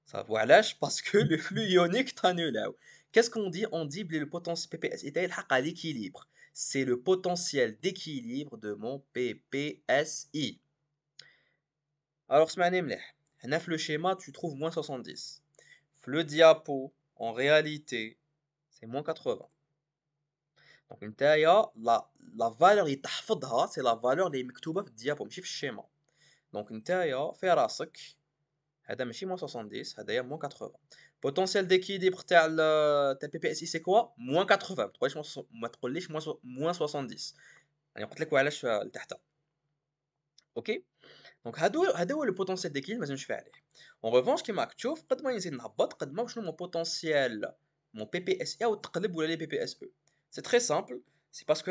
صافي. وعلاش؟ باسكو لو فلو يونيك طانولاو. qu'est-ce qu'on dit? On dit بلي le potentiel PPSI تاعي الحق à l'équilibre. C'est le potentiel d'équilibre de mon PPSI. Alors اسمعني مليح هنا في لو schéma tu trouves moins 70 في le diapo en réalité c'est moins 80. Donc نتايا la valeur اللي تحفظها c'est la valeur اللي مكتوبة في الديابو ماشي في الشيما. دونك نتايا في راسك هذا ماشي moins 70 هذايا moins 80. Potentiel d'équilibre تاع بي بي اس اي سي كوا moins 80. ما تقوليش moins 70. يعني قلت لك وعلاش لتحت. اوكي دونك هذا هو لو بوتونسيال ديكيليبر مازال نشفى عليه. اون ريفونش كيما راك تشوف قد ما نزيد نهبط قد ما شنو مون بوتونسيال مون بي بي اس اي او تقلب ولا لي بي بي اس او. سي تري سامبل. سي باسكو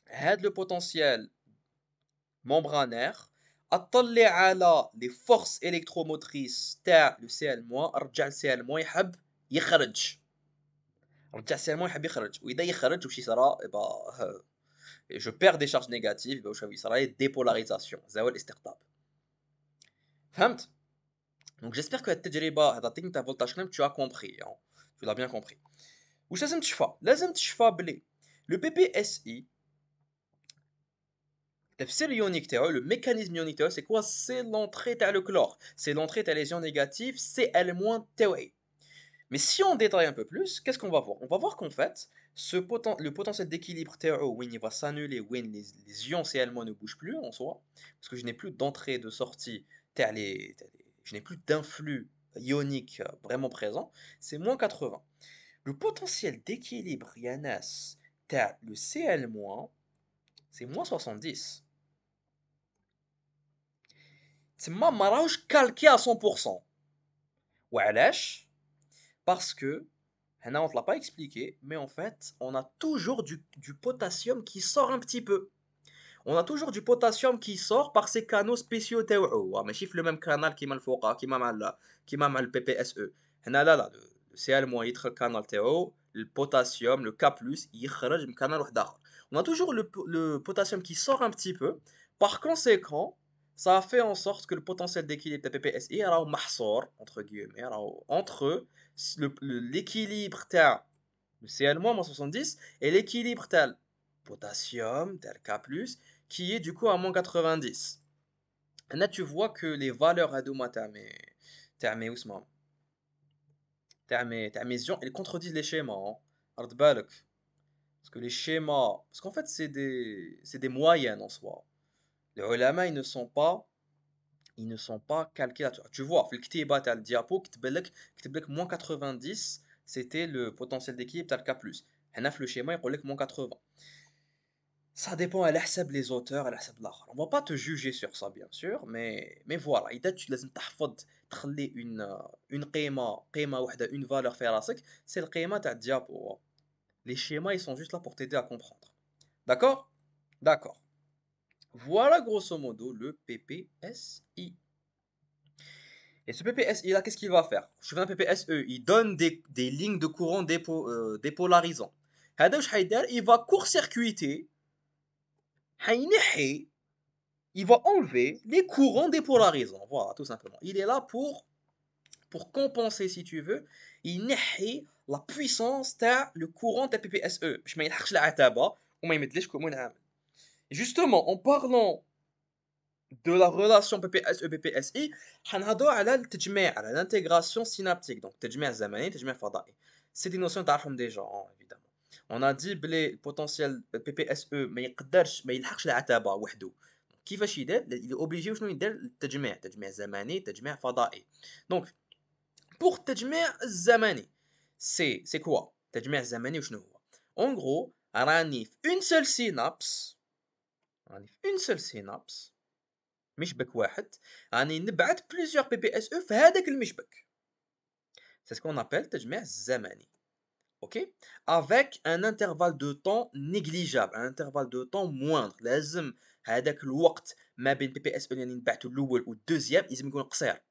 هاد لو بوتونسيال ممبرانير اطلع على لي فورس الكتروموتريس تاع لو سي ال موان رجع السي ال موان يحب يخرج. رجع السي ال موان يحب يخرج واذا يخرج واش يصرى يبا je perds des charges négatives واش يصرى ديبولاريزاسيون زوال الاستقطاب. فهمت؟ Donc j'espère que التجربة هذا التكنيك تاع فولتاج كلامب tu as compris hein. Tu l'as bien compris. واش لازم تشفى؟ لازم تشفى بلي لو بي بي اس اي التفسير اليونيك تاعو لو ميكانيزم يونيك تاعو سي كوا؟ سي لونطري تاع لو كلور. سي لونطري تاع لي زيون نيجاتيف سي ال موان تاوعي. Mais si on détaille un peu plus, qu'est-ce qu'on va voir? On va voir qu'en fait, le potentiel d'équilibre théorique, où il va s'annuler, où les ions Cl- ne bougent plus en soi, parce que je n'ai plus d'entrée et de sortie, je n'ai plus d'influx ionique vraiment présent, c'est moins 80. Le potentiel d'équilibre, Yanas, le Cl-, c'est moins 70. C'est ma marouche calqué à 100%. وعلاش؟ Parce que, on ne te l'a pas expliqué, mais en fait, on a toujours du potassium qui sort un petit peu. On a toujours du potassium qui sort par ces canaux spéciaux تاوعو. ماشي في le même canal كيما الفوقا كيما مع le PPSE. هنا لا le CL- يدخل canal تاعو البوتاسيوم le K+ يخرج من canal واحد آخر. On a toujours le potassium qui sort un petit peu. Par conséquent, ça a fait en sorte que le potentiel d'équilibre de PPSI راهو محصور entre guillemets راهو entre l'équilibre تاع le Cl-70 et l'équilibre تاع le potassium تاع le K+, qui est du coup à moins 90. Là tu vois que les valeurs هذوما تاع mes واسمهم تاع mes ions elles contredisent les schémas hein. رد بالك parce que les schémas parce qu'en fait c'est des moyennes en soi. Les ulama ils ne sont pas calqués là. Tu vois, في الكتيبة تاع الديابو كتب لك moins 90 c'était le potentiel d'équilibre تاع le K+. هنا في le schéma يقول لك moins 80. Ça dépend على حسب les auteurs على حسب الآخر. On va pas te juger sur ça bien sûr, mais voilà, إذا لازم تحفظ تخلي une قيمة واحدة une valeur في راسك, c'est القيمة تاع الديابو. Les schémas ils sont juste là pour t'aider à comprendre. D'accord? D'accord. Voilà grosso modo le PPSI. Et ce PPSI là, qu'est-ce qu'il va faire? Je fais un PPSE, il donne des lignes de courant dépolarisants. هذا واش حيدير? Il va court-circuiter, حينحي, il va enlever les courants dépolarisants. Voilà, tout simplement. Il est là pour compenser, si tu veux, il نحي la puissance تاع le courant تاع PPSE باش ما يلحقش العتبة وما يمدليش كومون عامل. Justement, en parlant de la relation PPSE-PPSI, هنهضروا على التجميع, على l'intégration synaptique. Donc, تجميع زمني, تجميع فضائي. C'est des notions تعرفهم déjà, hein, évidemment. On a dit بلي البوتنسيال PPSE ما يلحقش العتبة وحده. كيفاش يدير؟ il est obligé وشنو يدير؟ التجميع, تجميع زمني, تجميع فضائي. Donc, pour التجميع الزمني, c'est quoi? التجميع الزمني وشنو هو؟ En gros, راني في une seule synapse, مشبك واحد, راني نبعث plusieurs PPSE في هذاك المشبك. C'est ce qu'on appelle تجميع الزمني. OK? Avec un intervalle de temps négligeable, un intervalle de temps moindre. لازم هذاك الوقت ما بين PPSE اللي نبعثوا الأول والدوزيام لازم يكون قصير.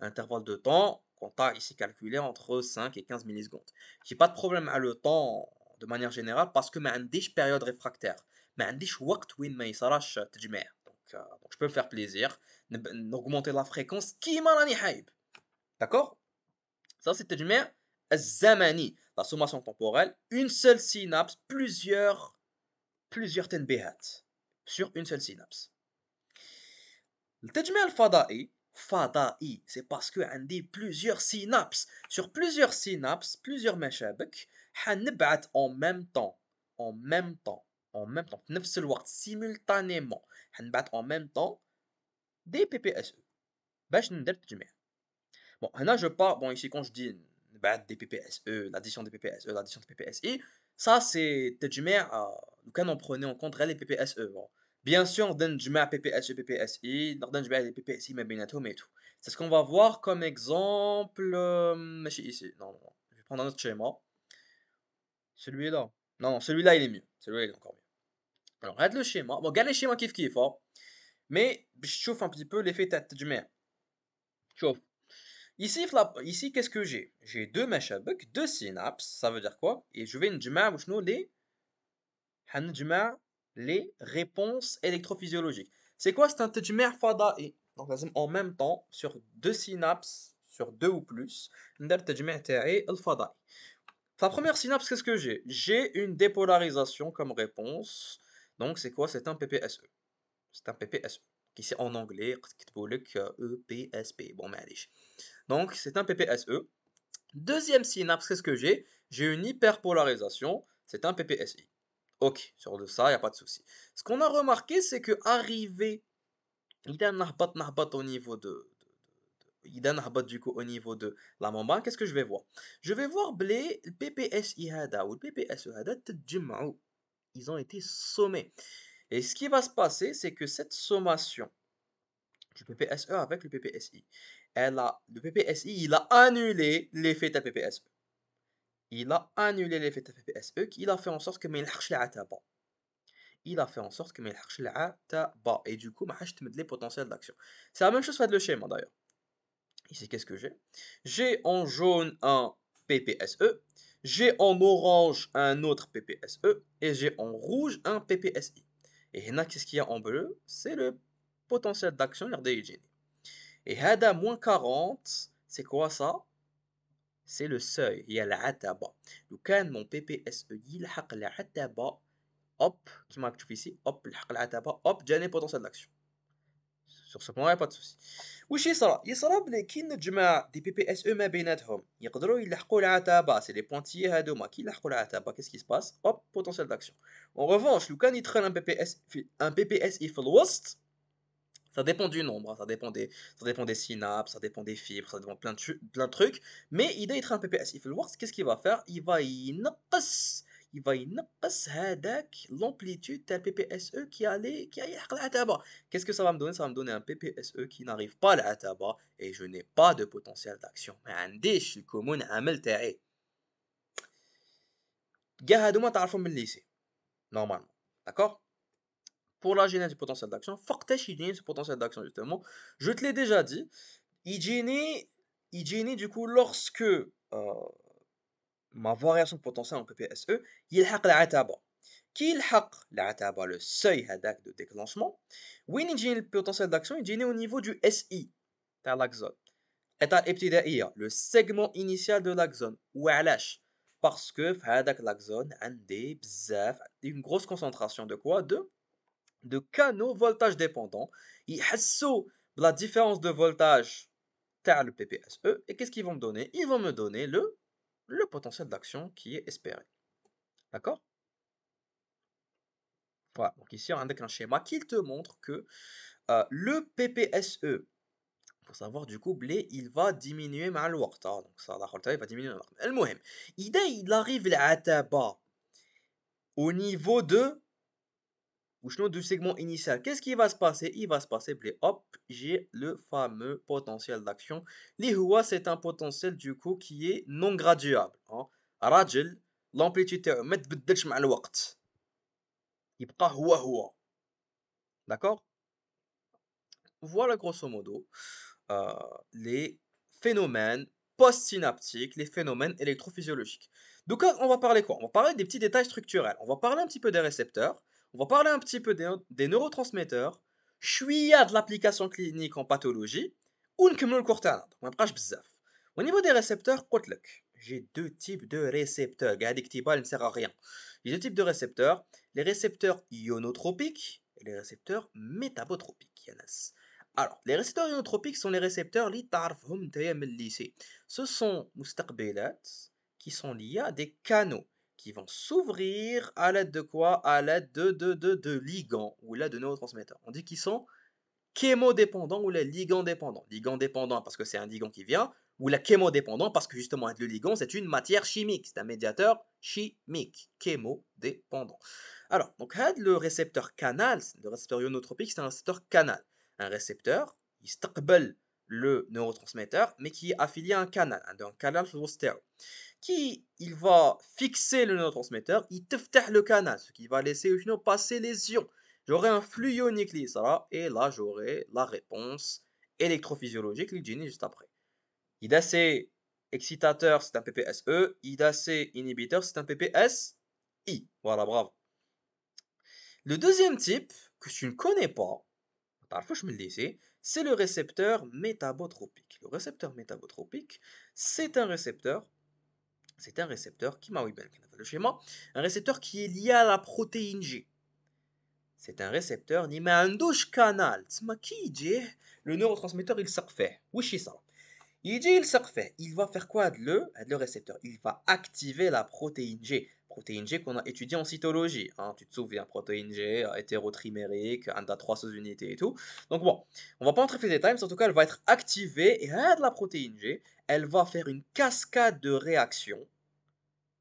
Intervalle de temps qu'on a ici calculé entre 5 et 15 millisecondes. J'ai pas de problème à le temps de manière générale parce que ما عنديش période réfractaire. ما عنديش وقت وين ما يصراش تجميع. Donc je peux me faire plaisir, augmenter la fréquence كيما راني حايب. D'accord? Ça c'est التجميع الزمني, la sommation temporelle, une seule synapse, plusieurs تنبيهات sur une seule synapse. التجميع الفضائي فضائي, c'est parce que عندي plusieurs synapses, sur plusieurs synapses, plusieurs مشابك, حنبعث en même temps, في نفس الوقت, simultanément, حنبعث en même temps des PPSE باش ندير التجميع. Bon, هنا je parle, bon ici quand je dis نبعث des PPSE, l'addition des PPSE, l'addition des PPSI, ça c'est التجميع كان on prenait en compte غير les PPSE. Bon. Bien sûr نقدر نجمع PPSE PPSI, نقدر نجمع les PPSI ما بيناتهم et tout. C'est ce qu'on va voir comme exemple, ماشي ici, non, je vais prendre un autre schéma. Celui-là, non, celui-là il est mieux, celui-là il est encore mieux. Alors regarde le schéma, bon regarde les schémas كيف hein, mais باش تشوف un petit peu l'effet تاع التجميع. شوف. Ici, qu'est-ce que j'ai? J'ai deux مشابك, deux synapses, ça veut dire quoi? Et je vais نجمع وشنو هنجمع les réponses électrophysiologiques. C'est quoi? C'est un تجميع فضائي. Donc لازم en même temps sur deux synapses, sur deux ou plus, ندير التجميع تاعي الفضائي. La première synapse, qu'est-ce que j'ai? J'ai une dépolarisation comme réponse. Donc c'est quoi? C'est un PPSE. C'est un PPSE. Ici en anglais, كتبوا لك EPSP. Bon, معليش. Donc, c'est un PPSE. Deuxième synapse, qu'est-ce que j'ai? J'ai une hyperpolarisation, c'est un PPSI. Ok, sur de ça, il n'y a pas de souci. Ce qu'on a remarqué, c'est que arrivé, il y a un nahbat au niveau il y a un nahbat du coup au niveau de la membrane, qu'est-ce que je vais voir? Je vais voir blé, le PPSI hada ou le PPSE hada, تتجمعوا. Ils ont été sommés. Et ce qui va se passer, c'est que cette sommation du PPSE avec le PPSI, le PPSI, il a annulé l'effet de PPSE. Il a annulé l'effet de PPSE, il a fait en sorte que ما يلحقش العتبة. Il a fait en sorte que ما يلحقش العتبة. Et du coup, ما حاش تمد les potentiels d'action. C'est la même chose fait le schéma d'ailleurs. Ici, qu'est-ce que j'ai? J'ai en jaune un PPSE, j'ai en orange un autre PPSE, et j'ai en rouge un PPSI. Et là, qu'est-ce qu'il y a en bleu? C'est le potentiel d'action يقدر يجيني. Et هذا moins 40 c'est quoi ça? C'est le seuil, هي العتبة. لو كان mon PPSE يلحق العتبة hop كيما راك تشوف ici hop لحق العتبة hop جاني potentiel d'action. Sur ce point, il n'y a pas de souci. واش يصرى؟ يصرى بلي كي نجمع دي بي بي اس او ما بيناتهم يقدروا يلحقوا العتبة، سي لي بوانتيي هادوما كي يلحقوا العتبة كيس كي سباس؟ هوب بوتونسيال داكسيون. اون ريفونش لو كان يدخل ان بي بي اس اي في الوسط، ça dépend du nombre, ça dépend des synapses, ça dépend des fibres, ça dépend plein de trucs. Mais il doit être un PPS. Il faut le voir, qu'est-ce qu'il va faire? Il va ينقص هذاك l'amplitude d'un PPSE qui a يلحق العتبة. Qu'est-ce que ça va me donner? Ça va me donner un PPSE qui n'arrive pas à العتبة et je n'ai pas de potentiel d'action. ما عنديش الكمون عامل تاعي. كاع هادوما تعرفهم من الليسي normalement. D'accord? Pour la genèse du potentiel d'action, فقتاش يجيني ce potentiel d'action justement? Je te l'ai déjà dit. يجيني du coup lorsque ma variation potentielle en PPSE يلحق العتبة. كي يلحق العتبة le seuil هذاك de déclenchement وين يجيني le potentiel d'action يجيني au niveau du SI تاع l'axone. état الابتدائية le segment initial de l'axone. وعلاش؟ parce que في هذاك l'axone عندي بزاف une grosse concentration de quoi? De canaux voltage dépendants. يحسوا la différence de voltage تاع le PPSE et qu'est-ce qu'ils vont me donner? Ils vont me donner le potentiel d'action qui est espéré. D'accord? Voilà, donc ici on a un schéma qui te montre que le PPSE, pour savoir du coup, il va diminuer مع الوقت. Donc ça, il va diminuer. المهم, il arrive العتبة au niveau de ou sinon du segment initial. Qu'est-ce qui va se passer? Il va se passer, hop, j'ai le fameux potentiel d'action. L'ihwa, c'est un potentiel du coup qui est non graduable. راجل l'amplitude تاعو ما تبدلش مع الوقت. يبقى هو. D'accord? Voilà grosso modo les phénomènes post-synaptiques, les phénomènes électrophysiologiques. Donc on va parler quoi? On va parler des petits détails structurels. On va parler un petit peu des récepteurs. On va parler un petit peu des neurotransmetteurs. شوية de l'application clinique en pathologie. ونكملوا الكور تاعنا. ما نبقاش بزاف. Au niveau des récepteurs, قلت لك j'ai deux types de récepteurs. قاعد اكتبها ne sert à rien. J'ai deux types de récepteurs. Les récepteurs ionotropiques et les récepteurs métabotropiques. يا ناس. Alors, les récepteurs ionotropiques sont les récepteurs اللي تعرفهم نتايا من lycée. Ce sont مستقبلات qui sont liés à des canaux qui vont s'ouvrir à l'aide de quoi? À l'aide de ligands ou là de neurotransmetteurs. On dit qu'ils sont chémodépendants ou les ligand dépendants. Ligand dépendant parce que c'est un ligand qui vient, ou la chémodépendant parce que justement le ligand c'est une matière chimique, c'est un médiateur chimique, chémodépendant. Alors, donc le récepteur canal, le récepteur ionotropique, c'est un récepteur canal. Un récepteur, il staqbel le neurotransmetteur, mais qui est affilié à un canal stéréo, qui il va fixer le neurotransmetteur, il تفتح le canal, ce qui va laisser passer les ions. J'aurai un flux ionique qui sera, et là j'aurai la réponse électrophysiologique qui vient juste après. IDAC excitateur, c'est un PPSE, IDAC inhibiteur, c'est un PPSI. Voilà, bravo. Le deuxième type, que tu ne connais pas, c'est le récepteur métabotropique. Le récepteur métabotropique, c'est un récepteur qui m'a bien le schéma, un récepteur qui est lié à la protéine G. C'est un récepteur qui a un douche canal. Le neurotransmetteur il s'en fait. Oui, ça. Il va faire quoi le récepteur? Il va activer la protéine G. Protéine G qu'on a étudié en cytologie. Tu te souviens, protéine G, hétérotrimérique, on a 3 sous-unités et tout. Donc bon, on va pas entrer dans les détails, mais en tout cas, elle va être activée et la protéine G, elle va faire une cascade de réactions.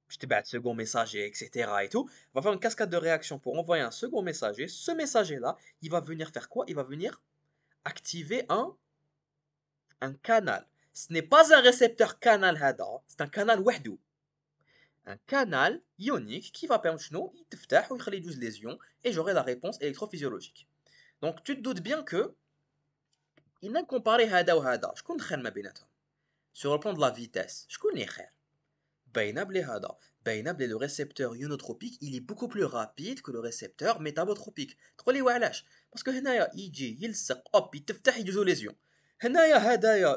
Je te bats second messager, etc. et tout. On va faire une cascade de réactions pour envoyer un second messager. Ce messager-là, il va venir faire quoi? Il va venir activer un canal. Ce n'est pas un récepteur canal hada, c'est un canal وحده. Un canal ionique qui va permettre شنو يتفتح ويخلي يجوز les ions et j'aurai la réponse électrophysiologique. Donc tu te doutes bien que il n'a comparé هذا وهذا. شكون خير ما بيناتهم? Sur le plan de la vitesse, شكون اللي خير? باينه بلي هذا باينه بلي لو ريسبتور يونوتروبيك il est beaucoup plus rapide que le récepteur métabotropique. تقول لي وعلاش؟ باسكو هنايا يجي يلصق اوب يتفتح يجوزو ليزيون. هنايا هدايا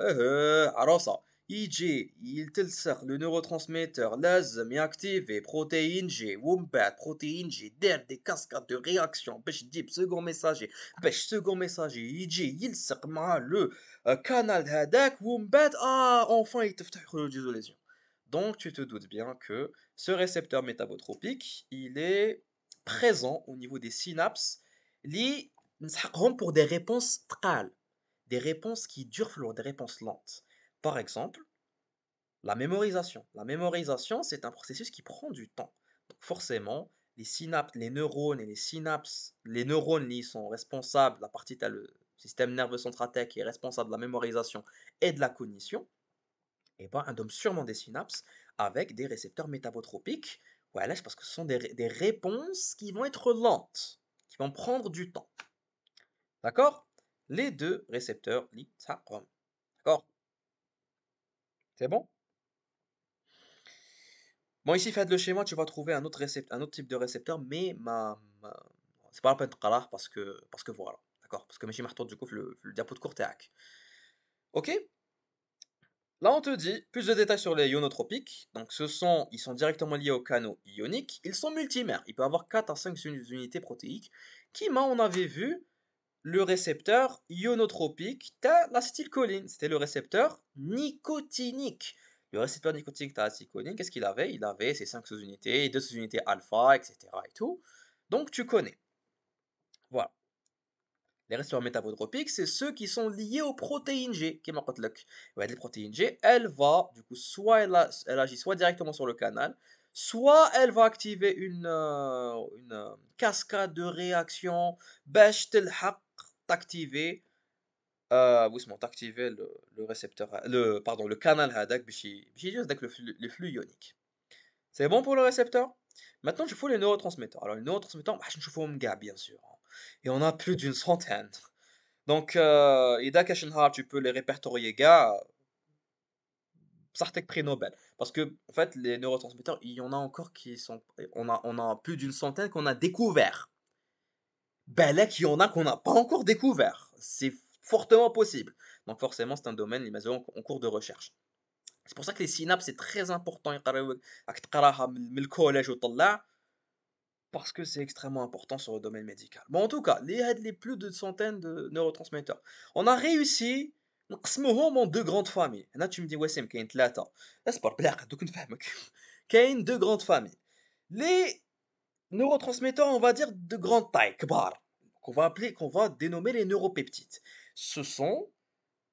عروسه يجي يتلصق لو نيوروترانسميتور لازم ياكتيفي بروتين جي ومن بعد بروتين جي دير دي كاسكاد دو رياكسيون باش تجيب سكون ميساجي باش سكون ميساجي يجي يلصق مع لو كانال هذاك ومن بعد اونفان يتفتح يجوزو ليزيون. Donc, tu te doutes bien que ce récepteur métabotropique, il est présent au niveau des synapses, li نسحقهم pour des réponses تقال, des réponses qui durent, des réponses lentes. Par exemple, la mémorisation. La mémorisation, c'est un processus qui prend du temps. Donc forcément, les synapses, les neurones et les synapses, les neurones ils sont responsables, la partie, tu as le système nerveux central qui est responsable de la mémorisation et de la cognition. Et ben, on donne sûrement des synapses avec des récepteurs métabotropiques. Voilà, parce que ce sont des réponses qui vont être lentes, qui vont prendre du temps. D'accord? Les deux récepteurs l'ITSAROM. D'accord? C'est bon? Bon, ici, faites le schéma, tu vas trouver un autre, un autre type de récepteur, mais c'est pas la peine de parler parce que voilà. D'accord? Parce que je marteau du coup le diapo de court Ok? Là, on te dit plus de détails sur les ionotropiques. Donc, ils sont directement liés aux canaux ioniques. Ils sont multimères. Il peut avoir 4 à 5 unités protéiques. On avait vu le récepteur ionotropique de l'acétylcholine. C'était le récepteur nicotinique. Le récepteur nicotinique de l'acétylcholine, qu'est-ce qu'il avait? Il avait ses 5 sous-unités, 2 sous-unités alpha, etc. et tout. Donc, tu connais. Voilà. Les récepteurs métabotropiques, c'est ceux qui sont liés aux protéines G, qui m'ont les protéines G, du coup, soit elle agit soit directement sur le canal, soit elle va activer une cascade de réactions, باش تلحق t'activer, t'activer le récepteur, pardon, le canal هذاك باش يجي avec le flux ionique. C'est bon pour le récepteur? Maintenant, il faut les neurotransmetteurs. Alors, les neurotransmetteurs, bien sûr. Et on a plus d'une centaine. Donc, Ida Kashinhar, tu peux les répertorier, gars, Sartek prix Nobel. Parce que, en fait, les neurotransmetteurs, il y en a encore qui sont. On a plus d'une centaine qu'on a découvert. Ben là, qu'il y en a qu'on n'a pas encore découvert. C'est fortement possible. Donc, forcément, c'est un domaine, en cours de recherche. C'est pour ça que les synapses, c'est très important. Collège parce que c'est extrêmement important sur le domaine médical. Bon, en tout cas, les plus de centaines de neurotransmetteurs. On a réussi نقسموهم en deux grandes familles. Là, tu me dis, Wasim, كاين ثلاثة. اصبر بلاقي دوك نفهمك. كاين deux grandes familles. Les neurotransmetteurs, on va dire de grande taille, كبار. Qu'on va dénommer les neuropeptides. Ce sont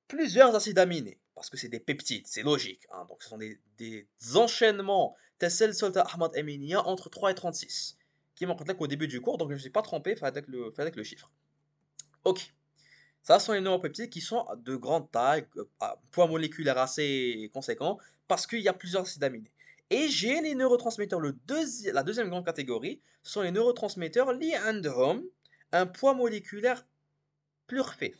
plusieurs acides aminés, parce que c'est des peptides, c'est logique. Hein. Donc, ce sont des enchaînements تسلسل أحماض أمينية entre 3 et 36. Qui m'ont au début du cours, donc je ne me suis pas trompé, fait avec le chiffre. Ok. Ça sont les neuropeptides qui sont de grande taille, poids moléculaire assez conséquent, parce qu'il y a plusieurs acides aminés. Et j'ai les neurotransmetteurs, la deuxième grande catégorie, ce sont les neurotransmetteurs liés à un poids moléculaire plus refait.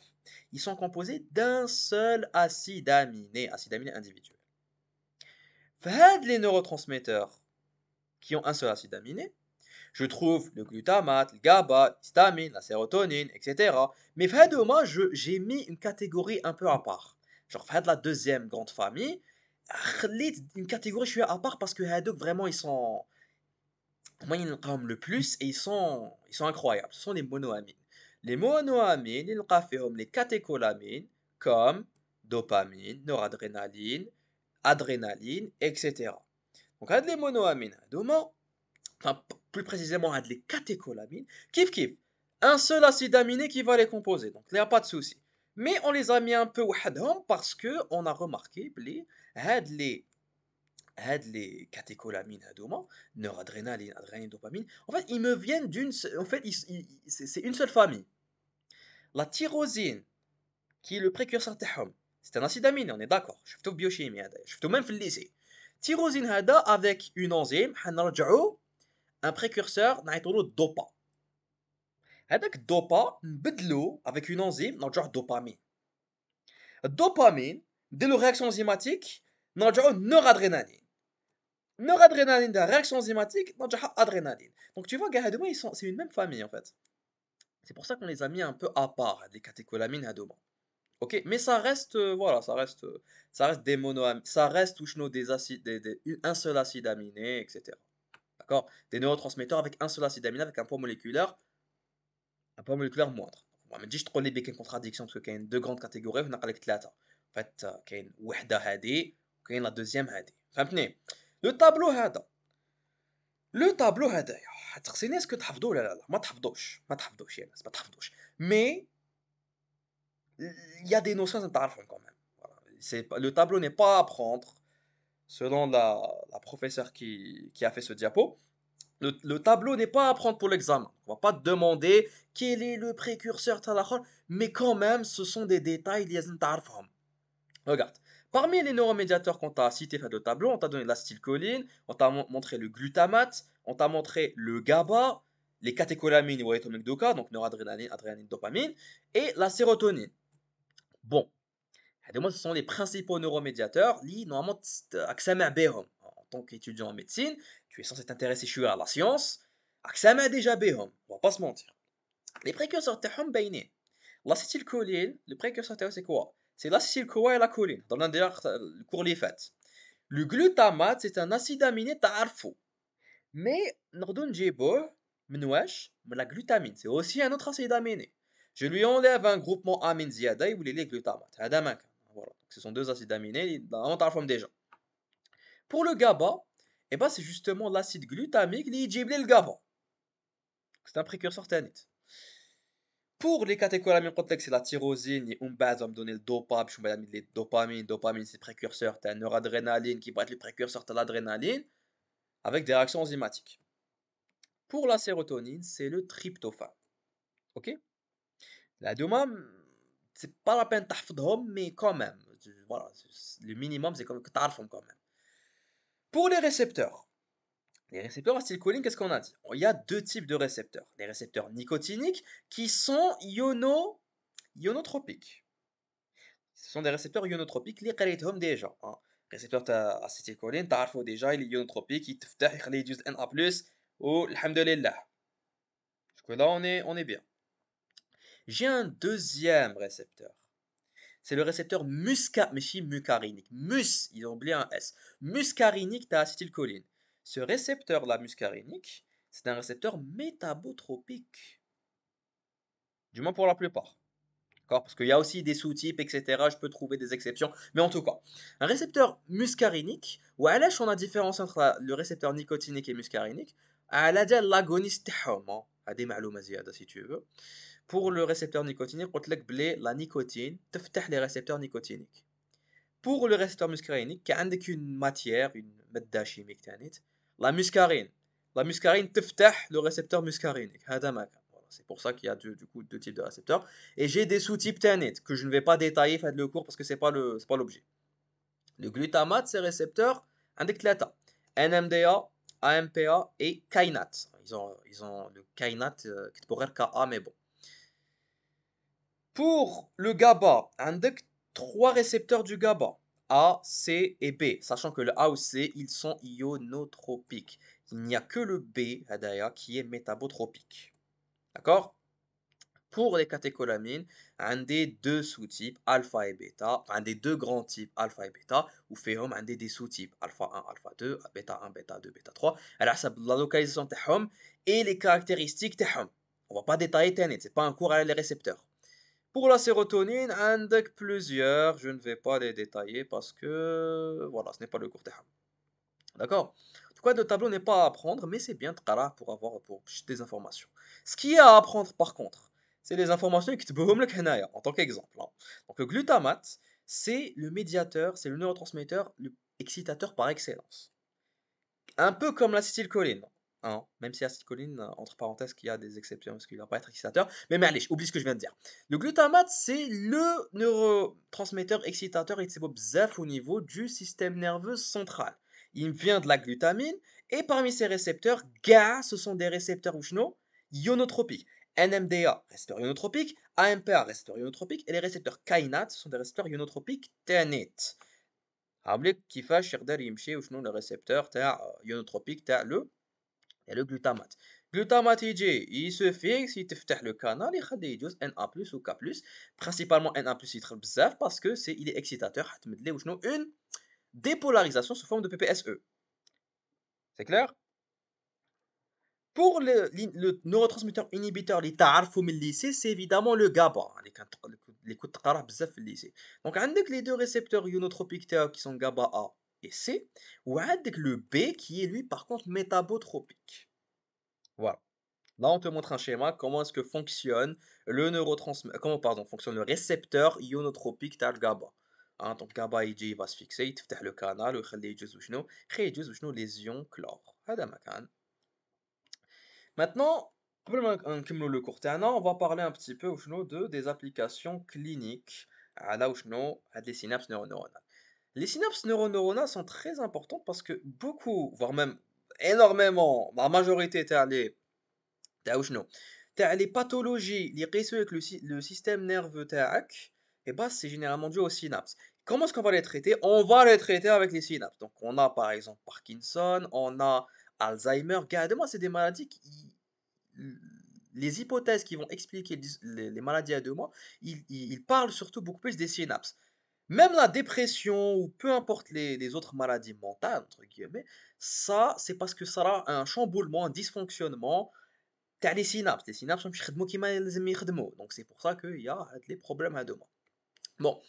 Ils sont composés d'un seul acide aminé individuel. Les neurotransmetteurs qui ont un seul acide aminé, je trouve le glutamate, le GABA, l'histamine, la sérotonine, etc. Mais moi, j'ai mis une catégorie un peu à part. Genre, la deuxième grande famille, une catégorie je suis à part parce que vraiment ils sont le plus et ils sont incroyables. Ce sont les monoamines. Les monoamines, ils ont les catécholamines comme dopamine, noradrénaline, adrénaline, etc. Donc, les monoamines, enfin, plus précisément les catécholamines, kiff kiff, un seul acide aminé qui va les composer, donc il n'y a pas de souci. Mais on les a mis un peu wahadhom parce que on a remarqué que les catécholamines, noradrénaline, adrénaline, dopamine, en fait, ils me viennent en fait, c'est une seule famille. La tyrosine, qui est le précurseur تاعهم, c'est un acide aminé, on est d'accord. Je fais tout biochimie, je fais tout même في lycée. Tyrosine هذا avec une enzyme, حنرجعو un précurseur نعيطولو dopa. هذاك الدوبا نبدلو avec une enzyme نرجعوه dopamine. الدوبامين نديرو réaction enzymatique نرجعوه noradrénaline. Noradrénaline, la réaction enzymatique, نرجعها adrénaline. Donc tu vois, gars, هادوما, c'est une même famille en fait. C'est pour ça qu'on les a mis un peu à part, les catécholamines هادوما. Ok, mais ça reste, voilà, ça reste des monoamines, ça reste ou chno, des acides, un seul acide aminé, etc. D'accord? Des neurotransmetteurs avec un seul acide aminé avec un poids moléculaire moindre. ما نجيش تقول لي بيه كاين contradiction parce que كاين deux grandes catégories وهنا قال لك ثلاثة. En fait, كاين وحدة هادي وكاين لا دوزيام هادي. فهمتني؟ لو تابلو هذا هدايا تقصيني اسكو تحفظوه ولا لا ما تحفظوش يا ناس ما تحفظوش مي il y a des notions à تعرفهم quand même. Voilà. Le tableau n'est pas à apprendre selon la professeure qui a fait ce diapo. Le tableau n'est pas à prendre pour l'examen. On va pas te demander quel est le précurseur talachol, mais quand même, ce sont des détails liés à. Regarde, parmi les neuromédiateurs qu'on t'a cités dans le tableau, on t'a donné l'acétylcholine, on t'a montré le glutamate, on t'a montré le GABA, les catécholamines ou doka, donc noradrénaline, adrénaline, dopamine, et la sérotonine. Bon, ce sont les principaux neuromédiateurs, li normalement aksama behom. En tant qu'étudiant en médecine, tu es censé t'intéresser à la science, aksama déjà behom, on va pas se mentir. Les précurseurs tahom bayné. L'acétylcholine, le précurseur c'est quoi? C'est l'acétyl-CoA et la choline, dans l'un des cours les fêtes. Le glutamate, c'est un acide aminé ta'arfou. Mais, nordon djebo, menouach, mais la glutamine, c'est aussi un autre acide aminé. Je lui enlève un groupement amine ziyada, il voulait les glutamates. Voilà. Donc, ce sont deux acides aminés, on t'arforme déjà. Pour le GABA, eh ben, c'est justement l'acide glutamique qui dit le GABA. C'est un précurseur tanite. Pour les catécholamines, c'est la tyrosine, et on va me donner le dopamine, je vais mettre les dopamine c'est précurseur, tu as noradrénaline qui va être le précurseur de l'adrénaline, avec des réactions enzymatiques. Pour la sérotonine, c'est le tryptophane. Ok? La deuxième, c'est pas la peine d'apprendre, mais quand même, voilà, le minimum, c'est que tu apprends quand même. Pour les récepteurs acétylcholine, qu'est-ce qu'on a dit? Il y a deux types de récepteurs. Les récepteurs nicotiniques qui sont ionotropiques. Ce sont des récepteurs ionotropiques اللي قريتهم déjà. Récepteur acétylcholine, تعرفوا déjà, il est ionotropique, يتفتح يخلي يجوز Na+, والحمد لله. Jusque là, on est bien. J'ai un deuxième récepteur. C'est le récepteur muscarinique. Ils ont oublié un S. Muscarinique d'acétylcholine. Ce récepteur-là, muscarinique, c'est un récepteur métabotropique. Du moins pour la plupart. Parce qu'il y a aussi des sous-types, etc. Je peux trouver des exceptions. Mais en tout cas, un récepteur muscarinique, ou à on a différence entre le récepteur nicotinique et muscarinique, à l'agoniste des si tu veux. Pour le récepteur nicotinique, on la nicotine, تفتح les récepteurs nicotiniques. Pour le récepteur muscarinique, il y a une matière, une مادة chimique la muscarine. La muscarine تفتح le récepteur muscarinique. C'est pour ça qu'il y a du coup deux types de récepteurs. Et j'ai des sous-types TANET que je ne vais pas détailler, faites le cours parce que c'est pas l'objet. Le glutamate, c'est récepteur عندك ثلاثة. NMDA, AMPA et kainate. Ils ont le kainate qui pourrait être KA, mais bon. Pour le GABA, عندك trois récepteurs du GABA. A, C et B, sachant que le A ou C, ils sont ionotropiques. Il n'y a que le B, Hadaya, qui est métabotropique. D'accord? Pour les catécholamines, un des deux sous-types, alpha et bêta, un des deux grands types, alpha et bêta, ou فيهم un des sous-types, alpha 1, alpha 2, bêta 1, bêta 2, bêta 3, على حسب la localisation تاعهم et les caractéristiques تاعهم. On va pas détailler تاني, c'est pas un cours à les récepteurs. Pour la sérotonine, عندك plusieurs, je ne vais pas les détailler parce que voilà, ce n'est pas le cours تاعهم. D'accord? En tout cas, le tableau n'est pas à apprendre, mais c'est bien تقراه pour avoir des informations. Ce qui est à apprendre par contre, c'est les informations qui te en tant qu'exemple. Donc le glutamate, c'est le médiateur, c'est le neurotransmetteur, le excitateur par excellence. Un peu comme l'acétylcholine. Même si l'acétylcholine, entre parenthèses, qu'il y a des exceptions parce qu'il ne va pas être excitateur. Mais allez, oublie ce que je viens de dire. Le glutamate, c'est le neurotransmetteur excitateur et c'est bzaf au niveau du système nerveux central. Il vient de la glutamine et parmi ces récepteurs, ce sont des récepteurs ionotropiques. NMDA, récepteur ionotropique, AMPA, récepteur ionotropique, et les récepteurs kainate, ce sont des récepteurs ionotropiques TNET. هاوليك كيفاش يقدر يمشي وشنو le récepteur تاع ionotropique تاع le glutamate. Glutamate يجي il se fixe يتفتح le canal يخليه يجوز Na+ ou K+, principalement Na+ يدخل بزاف parce que il est excitateur حتمد ليه وشنو une dépolarisation sous forme de PPSE. C'est clair? Pour le neurotransmetteur inhibiteur اللي تعرفوا من lycée, c'est évidemment le GABA اللي كنت تقراه بزاف في الليسي. Donc عندك les deux récepteurs ionotropiques تاعو qui sont GABA A et C, وعندك le B qui est lui par contre métabotropique. Voilà. Là, on te montre un schéma, comment est-ce que fonctionne le comment, pardon, fonctionne le récepteur ionotropique تاع الGABA. Hein, donc GABA يجي va se fixer يتفتح le canal ويخليه يجوز وشنو؟ يخليه يجوز وشنو les ions chlore. هذا مكان. Maintenant, قبل ما نكملوا le cours تاعنا, on va parler un petit peu وشنو des applications cliniques على وشنو هاد les synapses neuronales. Les synapses neuronales sont très importantes parce que beaucoup, voire même énormément, la majorité تاع وشنو تاع les pathologies اللي يقيسوا لك le système nerveux تاعك, et bah c'est généralement dû aux synapses. Comment est-ce qu'on va les traiter? On va les traiter avec les synapses. Donc on a par exemple Parkinson, on a Alzheimer. Regardez-moi, c'est des maladies les hypothèses qui vont expliquer les maladies à 2 mois, ils parlent surtout beaucoup plus des synapses. Même la dépression ou peu importe les autres maladies mentales, entre guillemets, ça c'est parce que ça a un chamboulement, un dysfonctionnement تاع les synapses. Les synapses مش يخدموا كيما لازم يخدموا. Donc c'est pour ça qu'il y a les problèmes à 2 mois. Bon,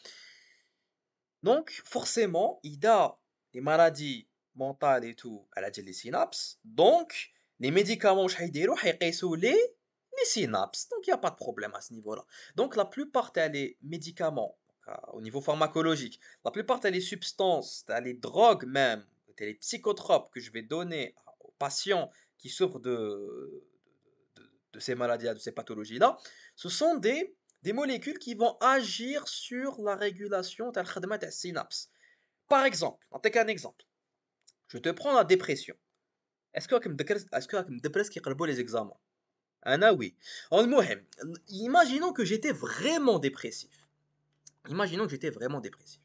donc forcément, il y a les maladies mentales et tout, elle a dit les synapses. Donc les médicaments واش حيديروا حيقيسوا les synapses. Donc il y a pas de problème à ce niveau-là. Donc la plupart des médicaments au niveau pharmacologique, la plupart des substances, les drogues même, les psychotropes que je vais donner aux patients qui souffrent de ces maladies-là, de ces pathologies-là, ce sont des molécules qui vont agir sur la régulation de la synapse. Par exemple, on take un exemple. Je te prends la dépression. Est-ce que راكم مدبرس كيقربوا les examens? Ah oui. المهم, imaginons que j'étais vraiment dépressif. Imaginons que j'étais vraiment dépressif.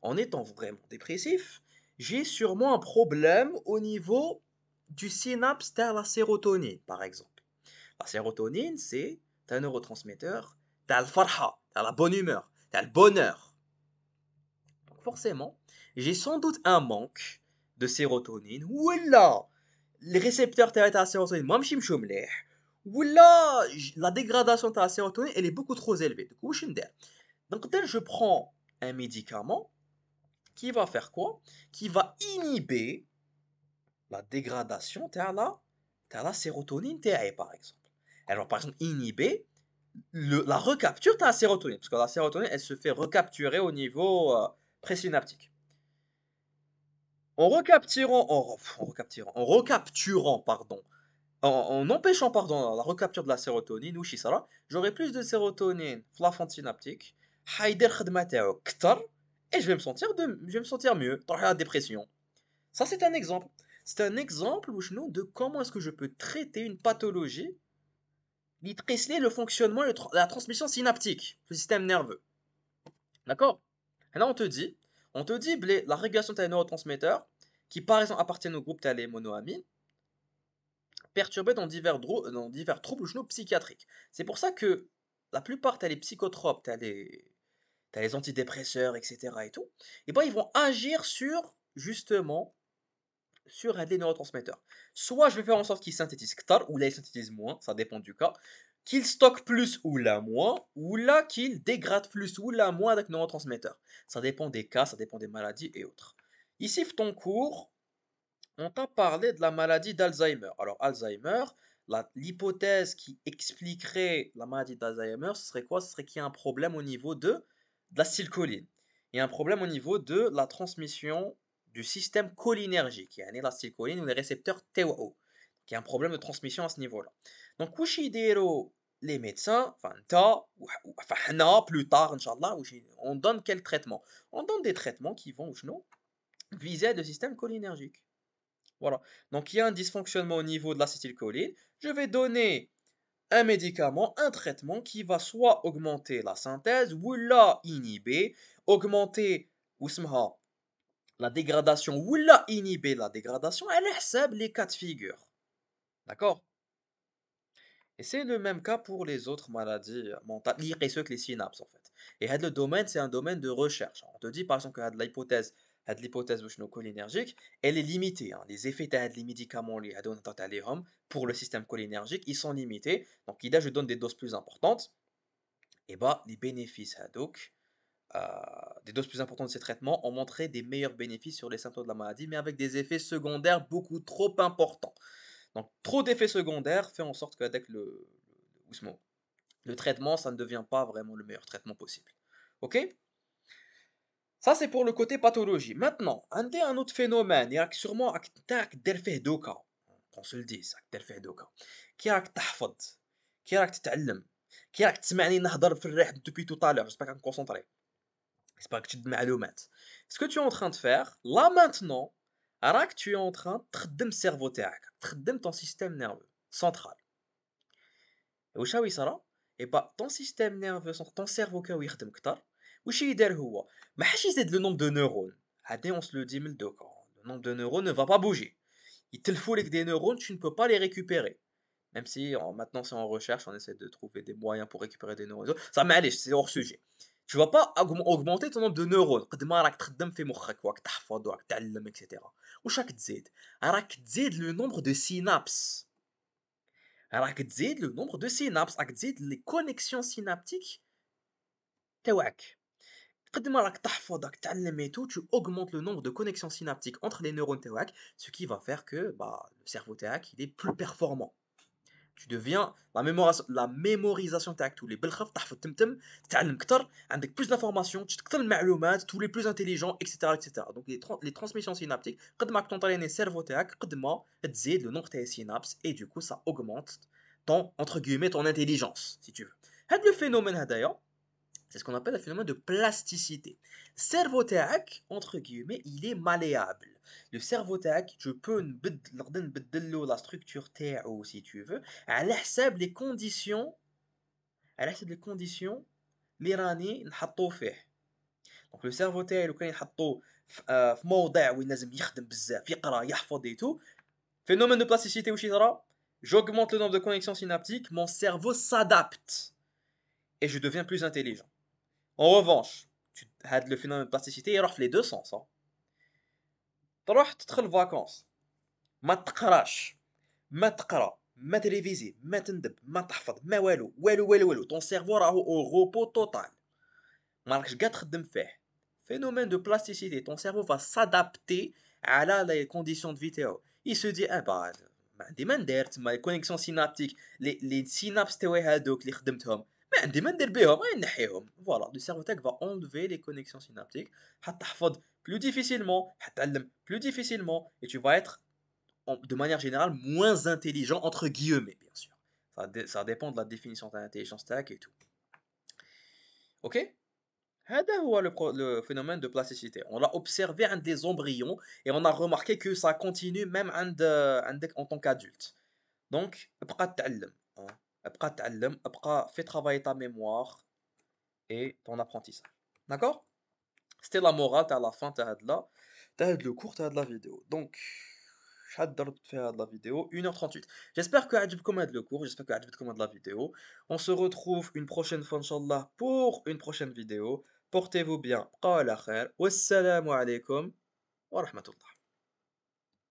En étant vraiment dépressif, j'ai sûrement un problème au niveau du synapse de la sérotonine, par exemple. La sérotonine, c'est un neurotransmetteur de la bonne humeur, de le bonheur. Donc forcément, j'ai sans doute un manque de sérotonine. Oula, les récepteurs de la sérotonine, moi, je suis مليح. Oula, la dégradation de la sérotonine, elle est beaucoup trop élevée. Du coup, donc, je prends un médicament qui va faire quoi? Qui va inhiber la dégradation de la sérotonine TAE, par exemple. Alors, par exemple, inhiber la recapture de la sérotonine, parce que la sérotonine, elle se fait recapturer au niveau présynaptique. En empêchant pardon, la recapture de la sérotonine, j'aurai plus de sérotonine dans la fente synaptique, حيدير خدمة تاعو كتر, et je vais me sentir mieux, تروح la dépression. Ça, c'est un exemple. C'est un exemple de comment est-ce que je peux traiter une pathologie qui traite le fonctionnement et la transmission synaptique du système nerveux. D'accord? Et là, on te dit la régulation de neurotransmetteurs qui, par exemple, appartiennent au groupe des monoamines, perturbés dans divers troubles psychiatriques. C'est pour ça que la plupart des psychotropes, t'as les antidépresseurs, etc. et tout, et ben, ils vont agir justement, sur les neurotransmetteurs. Soit je vais faire en sorte qu'ils synthétisent ktar, ou là ils synthétisent moins, ça dépend du cas, qu'ils stockent plus ou là moins, ou là qu'ils dégradent plus ou là moins avec neurotransmetteurs. Ça dépend des cas, ça dépend des maladies et autres. Ici, dans ton cours, on t'a parlé de la maladie d'Alzheimer. Alors, Alzheimer, l'hypothèse qui expliquerait la maladie d'Alzheimer, ce serait quoi? Ce serait qu'il y a un problème au niveau de l'acetylcholine. Il y a un problème au niveau de la transmission du système cholinergique, qui est l'acetylcholine ou les récepteurs TOO. Il y a un problème de transmission à ce niveau-là. Donc, les médecins, enfin, plus tard, Inch'Allah, on donne quel traitement? On donne des traitements qui vont viser le système cholinergique. Voilà. Donc, il y a un dysfonctionnement au niveau de l'acétylcholine. Je vais donner un médicament, un traitement qui va soit augmenter la synthèse ou la inhiber, augmenter la dégradation ou la inhiber la dégradation, elle حساب les cas de figure. D'accord? Et c'est le même cas pour les autres maladies mentales, liées que les synapses en fait. Et le domaine, c'est un domaine de recherche. On te dit par exemple que l'hypothèse cholinergique, elle est limitée. Hein. Les effets les médicaments pour le système cholinergique, ils sont limités. Donc, là, je donne des doses plus importantes. Et bah, les bénéfices euh, des doses plus importantes de ces traitements ont montré des meilleurs bénéfices sur les symptômes de la maladie, mais avec des effets secondaires beaucoup trop importants. Donc, trop d'effets secondaires fait en sorte qu'avec le traitement, ça ne devient pas vraiment le meilleur traitement possible. Ok? Ça, c'est pour le côté pathologie. Maintenant, un autre phénomène, il y a sûrement qu'on se le dise, qui a تحفظ, qui a تتعلم, qui a تسمعني نهضر في الريح depuis tout à l'heure, j'espère que tu es concentré. J'espère que tu te معلومات. Ce que tu es en train de faire, là maintenant, راك tu es en train de تخدم السيرفو تاعك, تخدم ton système nerveux central. واش راهو يصرى؟ با ton système nerveux ton cerveau كاو يخدم كتر واش يدير هو ما حاش يزيد le nombre de neurones هادي on se le dit من دوكا le nombre de neurones ne va pas bouger يتلفوا لك des neurones tu ne peux pas les récupérer même si maintenant c'est en recherche on essaie de trouver des moyens pour récupérer des neurones ça معليش c'est hors sujet tu vas pas augmenter ton nombre de neurones قد ما راك تخدم في مخك وراك تحفظ وراك تعلم etc واش راك تزيد راك تزيد le nombre de synapses راك تزيد لو نومبر دو سينابس راك تزيد لي كونيكسيون سينابتيك تاوعك قد ما راك تحفظ راك تعلم اي تو tu augmentes le nombre de connexions synaptiques entre les neurones تاوعك ce qui va faire que le cerveau تاعك il est plus performant tu deviens la mémorisation تاعك تولي بالخف تحفظ تمتم تتعلم كتر عندك plus d'informations تكثر المعلومات تولي plus intelligent etc donc les transmissions synaptiques قد ما راك تنطريني السيرفو تاعك قد ما تزيد le nombre تاع synapses et du coup ça augmente ton entre guillemets ton intelligence si tu veux هذا le phénomène هذايا c'est ce qu'on appelle le phénomène de plasticité. Le cerveau تاعك entre guillemets il est malléable. Le cerveau تاعك tu peux نقدر نبدل la structure تاعو si tu veux على حساب les conditions اللي راني نحطو فيه. Donc le cerveau تاعي لو كان نحطوه في موضع وين لازم يخدم بزاف يقرا يحفظ et tout. Phénomène de plasticité واش يصرى؟ J'augmente le nombre de connexions synaptiques, mon cerveau s'adapte et je deviens plus intelligent. En revanche, le phénomène de plasticité يروح في les deux sens. تروح تدخل vacances ما تقراش ما تقرا ما تريفيزي ما تندب ما تحفظ ما والو والو ton cerveau راهو au repos total ما راكش قاعد تخدم فيه phénomène de plasticité ton cerveau va s'adapter على les conditions de vie تاعو il se dit bah ما عندي ما ندير تما les connexions synaptiques les synapses تاعي هادوك اللي خدمتهم ما عندي ما ندير بهم غير نحيهم فوالا le cerveau تاعك va enlever les connexions synaptiques حتحفظ plus difficilement حتعلم plus difficilement et tu vas être de manière générale moins intelligent entre guillemets bien sûr ça dépend de la définition de l'intelligence تاعك et tout ok هذا هو le phénomène de plasticité. On l'a observé عند des embryons et on a remarqué que ça continue même عندك en tant qu'adulte. Donc, ابقى تعلم, hein. ابقى تعلم, ابقى fais travailler ta mémoire et ton apprentissage. D'accord? C'était la morale à la fin de le cours de la vidéo. Donc, شحال درت في هاد la vidéo 1h38. J'espère que عجبكم هاد le cours, j'espère que عجبتكم هاد la vidéo. On se retrouve une prochaine fois inchallah pour une prochaine vidéo. Portez-vous bien. بقاو على خير. والسلام عليكم ورحمة الله.